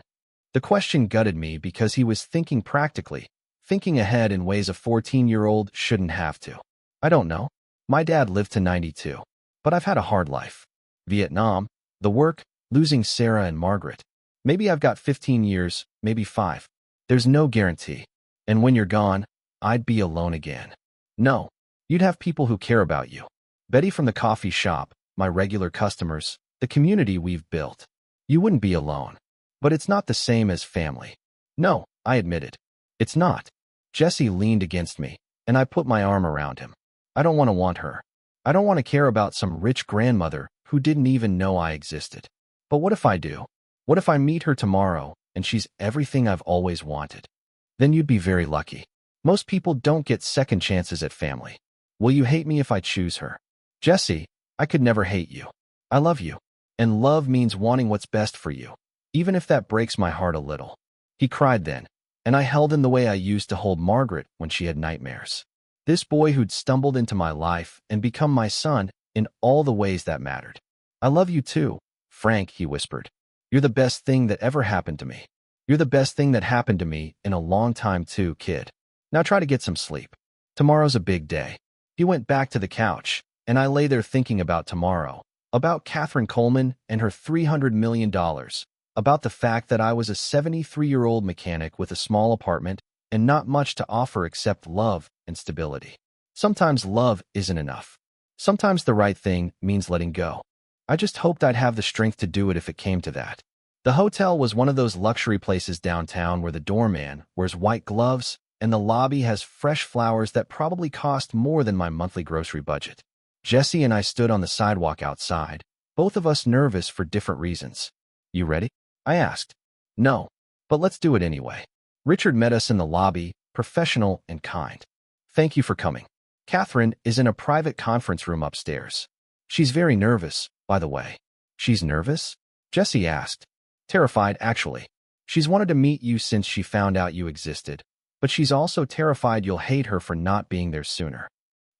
The question gutted me because he was thinking practically, thinking ahead in ways a 14-year-old shouldn't have to. I don't know. My dad lived to 92. But I've had a hard life. Vietnam, the work, losing Sarah and Margaret. Maybe I've got 15 years, maybe 5. There's no guarantee. And when you're gone, I'd be alone again. No, you'd have people who care about you. Betty from the coffee shop, my regular customers, the community we've built. You wouldn't be alone. But it's not the same as family. No, I admitted. It's not. Jesse leaned against me, and I put my arm around him. I don't want her. I don't want to care about some rich grandmother who didn't even know I existed. But what if I do? What if I meet her tomorrow and she's everything I've always wanted? Then you'd be very lucky. Most people don't get second chances at family. Will you hate me if I choose her? Jesse, I could never hate you. I love you. And love means wanting what's best for you, even if that breaks my heart a little. He cried then, and I held him the way I used to hold Margaret when she had nightmares. This boy who'd stumbled into my life and become my son in all the ways that mattered. I love you too, Frank, he whispered. You're the best thing that ever happened to me. You're the best thing that happened to me in a long time too, kid. Now try to get some sleep. Tomorrow's a big day. He went back to the couch, and I lay there thinking about tomorrow, about Catherine Coleman and her $300 million, about the fact that I was a 73-year-old mechanic with a small apartment and not much to offer except love and stability. Sometimes love isn't enough. Sometimes the right thing means letting go. I just hoped I'd have the strength to do it if it came to that. The hotel was one of those luxury places downtown where the doorman wears white gloves and the lobby has fresh flowers that probably cost more than my monthly grocery budget. Jesse and I stood on the sidewalk outside, both of us nervous for different reasons. You ready? I asked. No, but let's do it anyway. Richard met us in the lobby, professional and kind. Thank you for coming. Catherine is in a private conference room upstairs. She's very nervous, by the way. She's nervous? Jesse asked. Terrified, actually. She's wanted to meet you since she found out you existed, but she's also terrified you'll hate her for not being there sooner.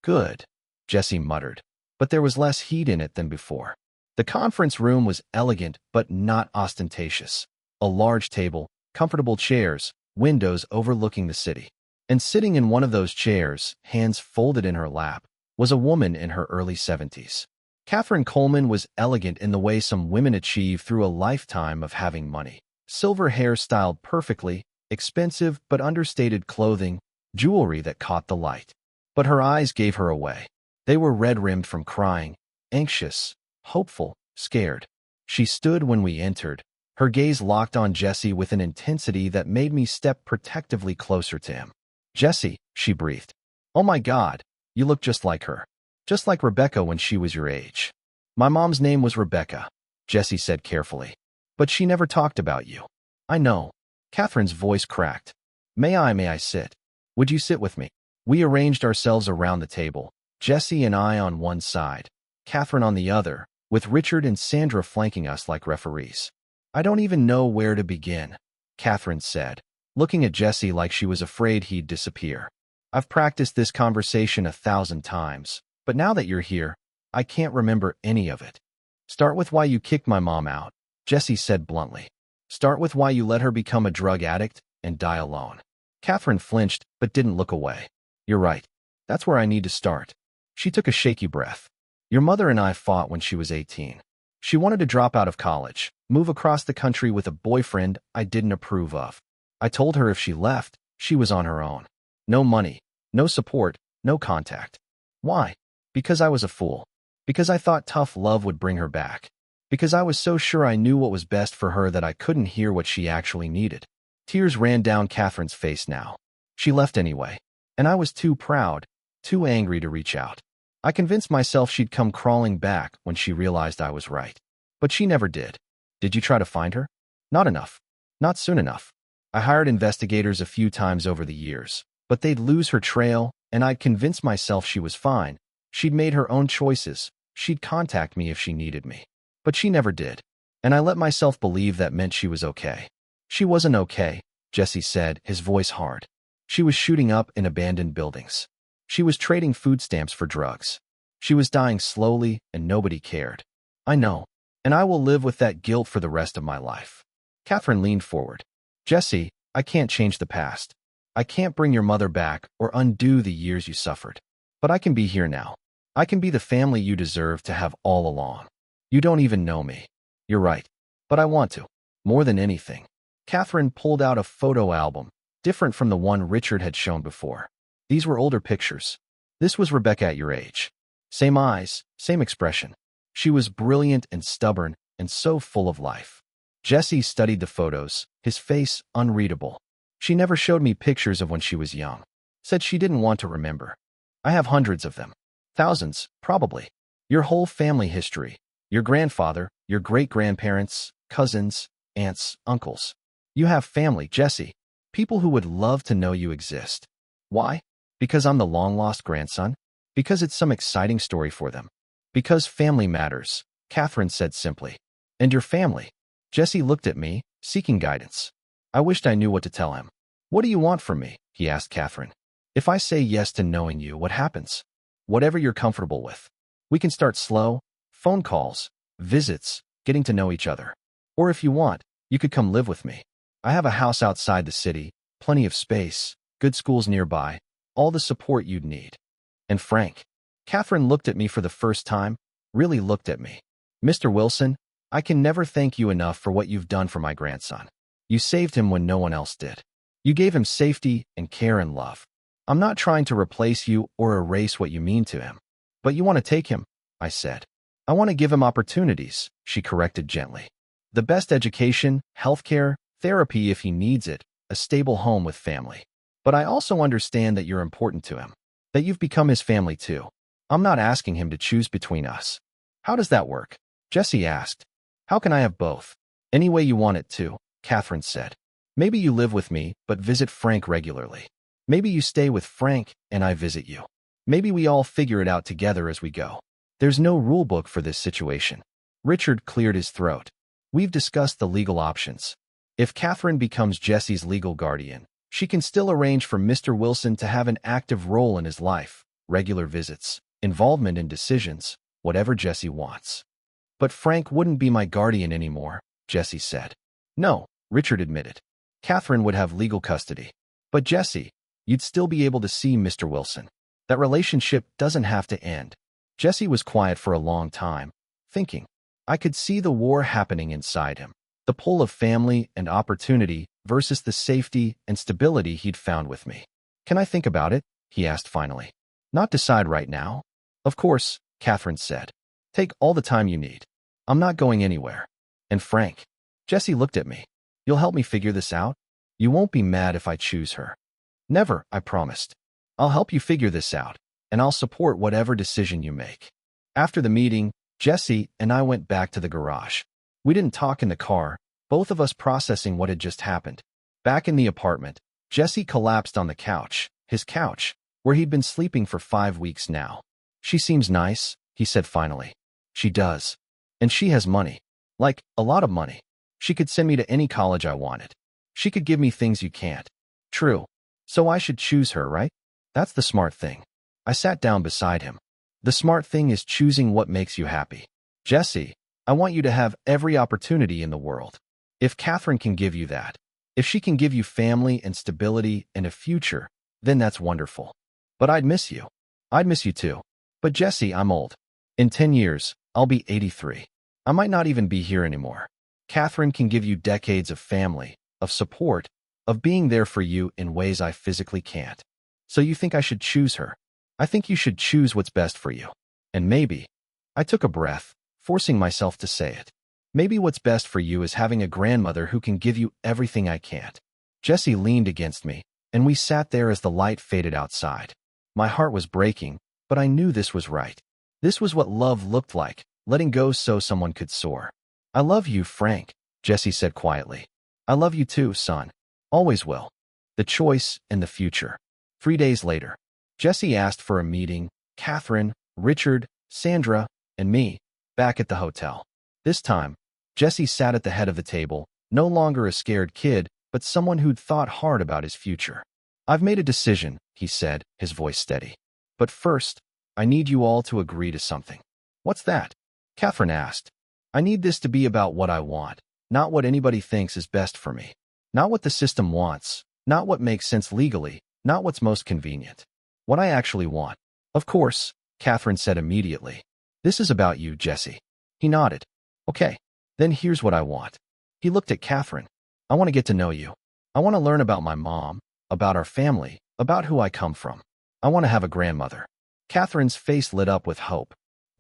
Good, Jesse muttered, but there was less heat in it than before. The conference room was elegant but not ostentatious. A large table, comfortable chairs, windows overlooking the city. And sitting in one of those chairs, hands folded in her lap, was a woman in her early 70s. Catherine Coleman was elegant in the way some women achieve through a lifetime of having money. Silver hair styled perfectly, expensive but understated clothing, jewelry that caught the light. But her eyes gave her away. They were red-rimmed from crying, anxious, hopeful, scared. She stood when we entered, her gaze locked on Jesse with an intensity that made me step protectively closer to him. Jesse, she breathed. Oh my God, you look just like her. Just like Rebecca when she was your age. My mom's name was Rebecca, Jesse said carefully. But she never talked about you. I know. Catherine's voice cracked. May I sit? Would you sit with me? We arranged ourselves around the table, Jesse and I on one side, Catherine on the other, with Richard and Sandra flanking us like referees. I don't even know where to begin, Catherine said, looking at Jesse like she was afraid he'd disappear. I've practiced this conversation 1,000 times, but now that you're here, I can't remember any of it. Start with why you kicked my mom out, Jesse said bluntly. Start with why you let her become a drug addict and die alone. Catherine flinched but didn't look away. You're right. That's where I need to start. She took a shaky breath. Your mother and I fought when she was 18. She wanted to drop out of college, move across the country with a boyfriend I didn't approve of. I told her if she left, she was on her own. No money, no support, no contact. Why? Because I was a fool. Because I thought tough love would bring her back. Because I was so sure I knew what was best for her that I couldn't hear what she actually needed. Tears ran down Catherine's face now. She left anyway. And I was too proud, too angry to reach out. I convinced myself she'd come crawling back when she realized I was right. But she never did. Did you try to find her? Not enough. Not soon enough. I hired investigators a few times over the years, but they'd lose her trail, and I'd convince myself she was fine. She'd made her own choices. She'd contact me if she needed me. But she never did. And I let myself believe that meant she was okay. She wasn't okay, Jesse said, his voice hard. She was shooting up in abandoned buildings. She was trading food stamps for drugs. She was dying slowly, and nobody cared. I know. And I will live with that guilt for the rest of my life. Catherine leaned forward. Jesse, I can't change the past. I can't bring your mother back or undo the years you suffered. But I can be here now. I can be the family you deserve to have all along. You don't even know me. You're right. But I want to. More than anything. Catherine pulled out a photo album, different from the one Richard had shown before. These were older pictures. This was Rebecca at your age. Same eyes, same expression. She was brilliant and stubborn and so full of life. Jesse studied the photos, his face unreadable. She never showed me pictures of when she was young. Said she didn't want to remember. I have hundreds of them. Thousands, probably. Your whole family history. Your grandfather, your great-grandparents, cousins, aunts, uncles. You have family, Jesse. People who would love to know you exist. Why? Because I'm the long-lost grandson? Because it's some exciting story for them. Because family matters, Catherine said simply. And your family? Jesse looked at me, seeking guidance. I wished I knew what to tell him. What do you want from me? He asked Catherine. If I say yes to knowing you, what happens? Whatever you're comfortable with. We can start slow, phone calls, visits, getting to know each other. Or if you want, you could come live with me. I have a house outside the city, plenty of space, good schools nearby, all the support you'd need. And Frank. Catherine looked at me for the first time, really looked at me. Mr. Wilson, I can never thank you enough for what you've done for my grandson. You saved him when no one else did. You gave him safety and care and love. I'm not trying to replace you or erase what you mean to him. But you want to take him, I said. I want to give him opportunities, she corrected gently. The best education, healthcare, therapy if he needs it, a stable home with family. But I also understand that you're important to him. That you've become his family too. I'm not asking him to choose between us. How does that work? Jesse asked. How can I have both? Any way you want it to, Catherine said. Maybe you live with me, but visit Frank regularly. Maybe you stay with Frank and I visit you. Maybe we all figure it out together as we go. There's no rule book for this situation. Richard cleared his throat. We've discussed the legal options. If Catherine becomes Jesse's legal guardian, she can still arrange for Mr. Wilson to have an active role in his life, regular visits, involvement in decisions, whatever Jesse wants. But Frank wouldn't be my guardian anymore, Jesse said. No, Richard admitted. Catherine would have legal custody. But Jesse, you'd still be able to see Mr. Wilson. That relationship doesn't have to end. Jesse was quiet for a long time, thinking. I could see the war happening inside him. The pull of family and opportunity versus the safety and stability he'd found with me. Can I think about it? He asked finally. Not decide right now. Of course, Catherine said. Take all the time you need. I'm not going anywhere. And Frank. Jesse looked at me. You'll help me figure this out? You won't be mad if I choose her. Never, I promised. I'll help you figure this out. and I'll support whatever decision you make. After the meeting, Jesse and I went back to the garage. We didn't talk in the car, both of us processing what had just happened. Back in the apartment, Jesse collapsed on the couch, his couch, where he'd been sleeping for 5 weeks now. She seems nice, he said finally. She does. And she has money. Like, a lot of money. She could send me to any college I wanted. She could give me things you can't. True. So I should choose her, right? That's the smart thing. I sat down beside him. The smart thing is choosing what makes you happy. Jesse, I want you to have every opportunity in the world. If Catherine can give you that, if she can give you family and stability and a future, then that's wonderful. But I'd miss you. I'd miss you too. But Jesse, I'm old. In 10 years, I'll be 83. I might not even be here anymore. Catherine can give you decades of family, of support, of being there for you in ways I physically can't. So you think I should choose her? I think you should choose what's best for you. And maybe, I took a breath, forcing myself to say it. Maybe what's best for you is having a grandmother who can give you everything I can't. Jesse leaned against me, and we sat there as the light faded outside. My heart was breaking, but I knew this was right. This was what love looked like, letting go so someone could soar. I love you, Frank, Jesse said quietly. I love you too, son. Always will. The choice and the future. 3 days later, Jesse asked for a meeting, Catherine, Richard, Sandra, and me, back at the hotel. This time, Jesse sat at the head of the table, no longer a scared kid, but someone who'd thought hard about his future. I've made a decision, he said, his voice steady. But first, I need you all to agree to something. What's that? Catherine asked. I need this to be about what I want, not what anybody thinks is best for me. Not what the system wants, not what makes sense legally, not what's most convenient. What I actually want. Of course, Catherine said immediately. This is about you, Jesse. He nodded. Okay, then here's what I want. He looked at Catherine. I want to get to know you. I want to learn about my mom, about our family, about who I come from. I want to have a grandmother. Catherine's face lit up with hope.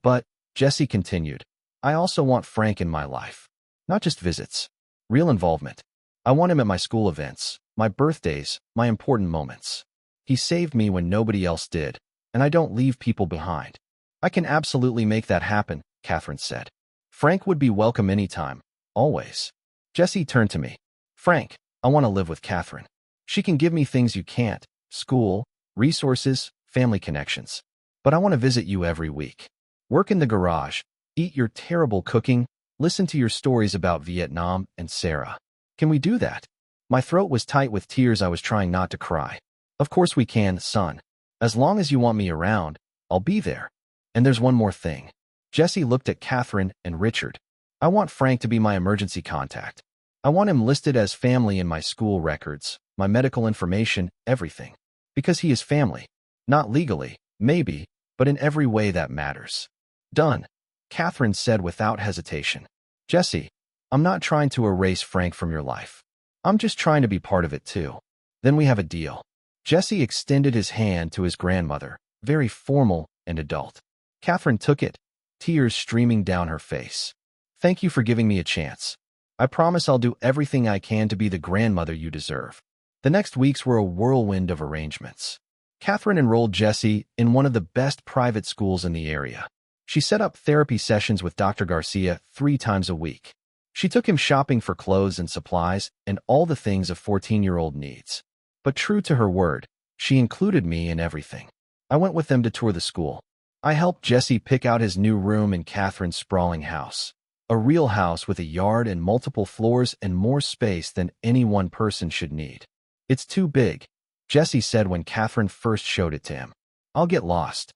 But, Jesse continued, I also want Frank in my life. Not just visits. Real involvement. I want him at my school events, my birthdays, my important moments. He saved me when nobody else did, and I don't leave people behind. I can absolutely make that happen, Catherine said. Frank would be welcome anytime, always. Jesse turned to me. Frank, I want to live with Catherine. She can give me things you can't, school, resources, family connections. But I want to visit you every week. Work in the garage, eat your terrible cooking, listen to your stories about Vietnam and Sarah. Can we do that? My throat was tight with tears. I was trying not to cry. Of course we can, son. As long as you want me around, I'll be there. And there's one more thing. Jesse looked at Catherine and Richard. I want Frank to be my emergency contact. I want him listed as family in my school records, my medical information, everything. Because he is family. Not legally, maybe, but in every way that matters. Done, Catherine said without hesitation. Jesse, I'm not trying to erase Frank from your life. I'm just trying to be part of it too. Then we have a deal. Jesse extended his hand to his grandmother, very formal and adult. Catherine took it, tears streaming down her face. Thank you for giving me a chance. I promise I'll do everything I can to be the grandmother you deserve. The next weeks were a whirlwind of arrangements. Catherine enrolled Jesse in one of the best private schools in the area. She set up therapy sessions with Dr. Garcia 3 times a week. She took him shopping for clothes and supplies and all the things a 14-year-old needs. But true to her word, she included me in everything. I went with them to tour the school. I helped Jesse pick out his new room in Catherine's sprawling house. A real house with a yard and multiple floors and more space than any one person should need. It's too big, Jesse said when Catherine first showed it to him. I'll get lost.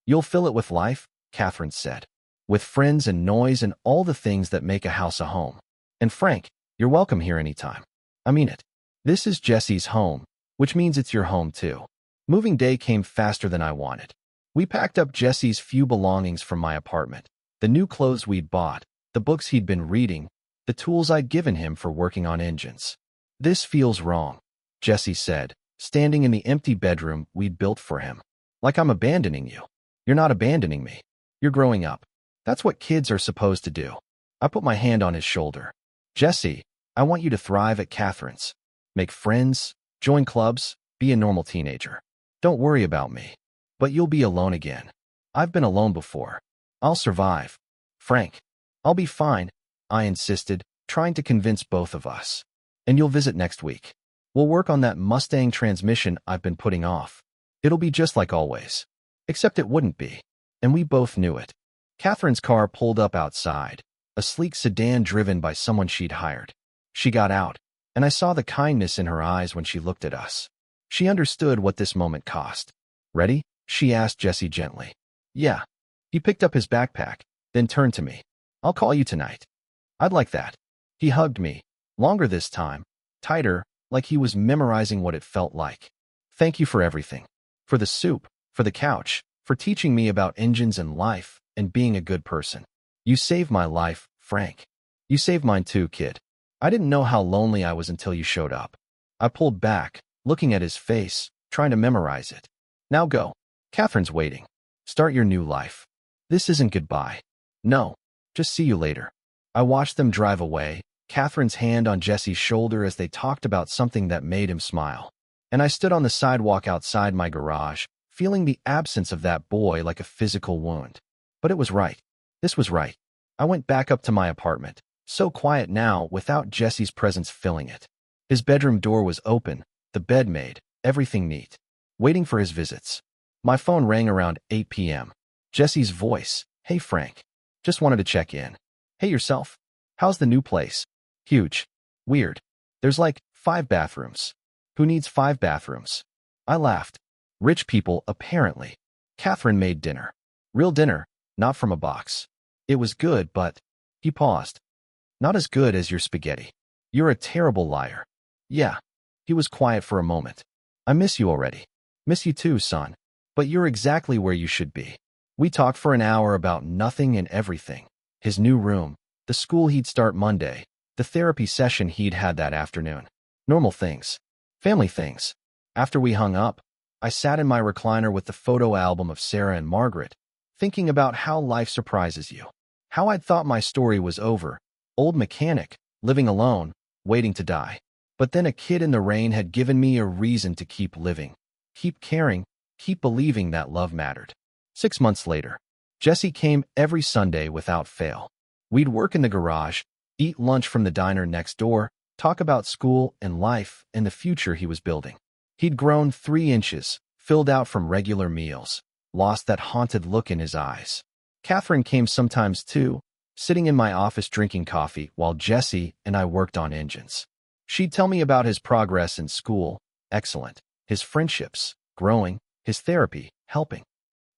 You'll fill it with life, Catherine said. With friends and noise and all the things that make a house a home. And Frank, you're welcome here anytime. I mean it. This is Jesse's home, which means it's your home too. Moving day came faster than I wanted. We packed up Jesse's few belongings from my apartment, the new clothes we'd bought, the books he'd been reading, the tools I'd given him for working on engines. This feels wrong, Jesse said, standing in the empty bedroom we'd built for him. Like I'm abandoning you. You're not abandoning me. You're growing up. That's what kids are supposed to do. I put my hand on his shoulder. Jesse, I want you to thrive at Catherine's. Make friends, join clubs, be a normal teenager. Don't worry about me. But you'll be alone again. I've been alone before. I'll survive. Frank, I'll be fine, I insisted, trying to convince both of us. And you'll visit next week. We'll work on that Mustang transmission I've been putting off. It'll be just like always. Except it wouldn't be. And we both knew it. Catherine's car pulled up outside, a sleek sedan driven by someone she'd hired. She got out, and I saw the kindness in her eyes when she looked at us. She understood what this moment cost. Ready? She asked Jesse gently. Yeah. He picked up his backpack, then turned to me. I'll call you tonight. I'd like that. He hugged me, longer this time, tighter, like he was memorizing what it felt like. Thank you for everything. For the soup, for the couch, for teaching me about engines and life, and being a good person. You saved my life, Frank. You saved mine too, kid. I didn't know how lonely I was until you showed up. I pulled back, looking at his face, trying to memorize it. Now go. Catherine's waiting. Start your new life. This isn't goodbye. No. Just see you later. I watched them drive away, Catherine's hand on Jesse's shoulder as they talked about something that made him smile. And I stood on the sidewalk outside my garage, feeling the absence of that boy like a physical wound. But it was right. This was right. I went back up to my apartment, so quiet now without Jesse's presence filling it. His bedroom door was open, the bed made, everything neat. Waiting for his visits. My phone rang around 8 p.m. Jesse's voice. Hey Frank. Just wanted to check in. Hey yourself. How's the new place? Huge. Weird. There's like 5 bathrooms. Who needs 5 bathrooms? I laughed. Rich people, apparently. Catherine made dinner. Real dinner, not from a box. It was good, but... He paused. Not as good as your spaghetti. You're a terrible liar. Yeah. He was quiet for a moment. I miss you already. Miss you too, son. But you're exactly where you should be. We talked for an hour about nothing and everything. His new room, the school he'd start Monday, the therapy session he'd had that afternoon. Normal things. Family things. After we hung up, I sat in my recliner with the photo album of Sarah and Margaret, thinking about how life surprises you. How I'd thought my story was over. Old mechanic, living alone, waiting to die. But then a kid in the rain had given me a reason to keep living. Keep caring, keep believing that love mattered. 6 months later, Jesse came every Sunday without fail. We'd work in the garage, eat lunch from the diner next door, talk about school and life and the future he was building. He'd grown 3 inches, filled out from regular meals, lost that haunted look in his eyes. Catherine came sometimes too, sitting in my office drinking coffee while Jesse and I worked on engines. She'd tell me about his progress in school, excellent, his friendships, growing, his therapy, helping.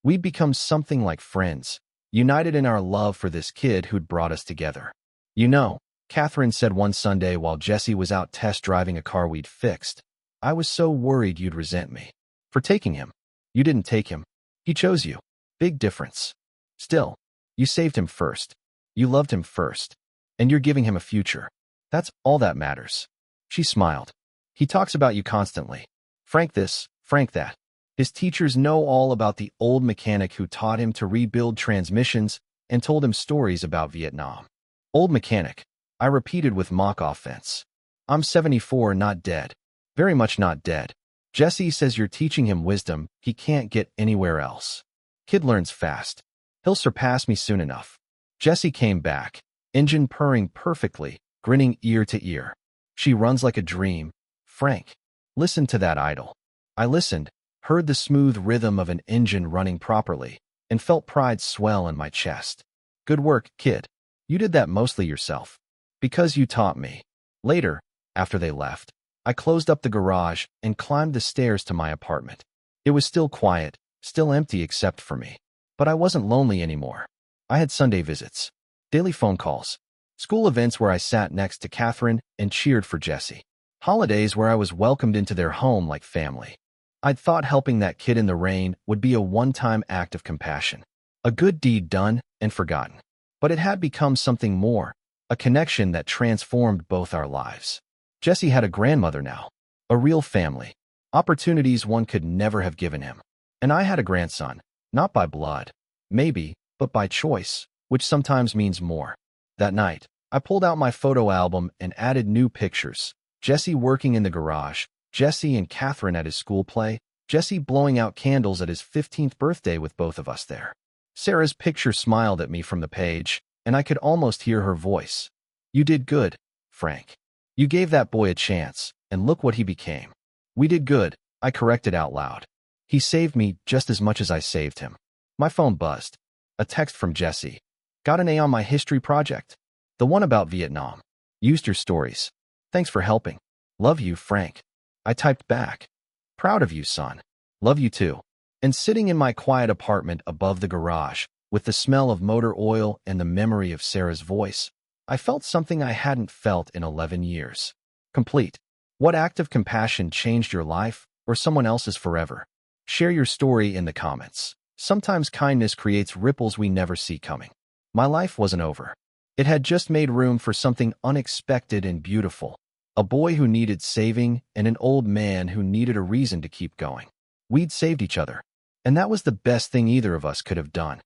We'd become something like friends, united in our love for this kid who'd brought us together. You know, Catherine said one Sunday while Jesse was out test driving a car we'd fixed, I was so worried you'd resent me. For taking him. You didn't take him. He chose you. Big difference. Still, you saved him first. You loved him first. And you're giving him a future. That's all that matters. She smiled. He talks about you constantly. Frank this, Frank that. His teachers know all about the old mechanic who taught him to rebuild transmissions and told him stories about Vietnam. Old mechanic, I repeated with mock offense. I'm 74, not dead. Very much not dead. Jesse says you're teaching him wisdom he can't get anywhere else. Kid learns fast. He'll surpass me soon enough. Jesse came back, engine purring perfectly, grinning ear to ear. She runs like a dream. Frank, listen to that idle. I listened, heard the smooth rhythm of an engine running properly, and felt pride swell in my chest. Good work, kid. You did that mostly yourself. Because you taught me. Later, after they left, I closed up the garage and climbed the stairs to my apartment. It was still quiet, still empty except for me. But I wasn't lonely anymore. I had Sunday visits, daily phone calls, school events where I sat next to Catherine and cheered for Jesse, holidays where I was welcomed into their home like family. I'd thought helping that kid in the rain would be a one-time act of compassion, a good deed done and forgotten. But it had become something more, a connection that transformed both our lives. Jesse had a grandmother now, a real family, opportunities one could never have given him. And I had a grandson, not by blood, maybe, but by choice, which sometimes means more. That night, I pulled out my photo album and added new pictures. Jesse working in the garage, Jesse and Catherine at his school play, Jesse blowing out candles at his 15th birthday with both of us there. Sarah's picture smiled at me from the page, and I could almost hear her voice. You did good, Frank. You gave that boy a chance, and look what he became. We did good, I corrected out loud. He saved me just as much as I saved him. My phone buzzed. A text from Jesse. Got an A on my history project. The one about Vietnam. Used your stories. Thanks for helping. Love you, Frank. I typed back. Proud of you, son. Love you too. And sitting in my quiet apartment above the garage, with the smell of motor oil and the memory of Sarah's voice, I felt something I hadn't felt in 11 years. Complete. What act of compassion changed your life or someone else's forever? Share your story in the comments. Sometimes kindness creates ripples we never see coming. My life wasn't over. It had just made room for something unexpected and beautiful. A boy who needed saving and an old man who needed a reason to keep going. We'd saved each other. And that was the best thing either of us could have done.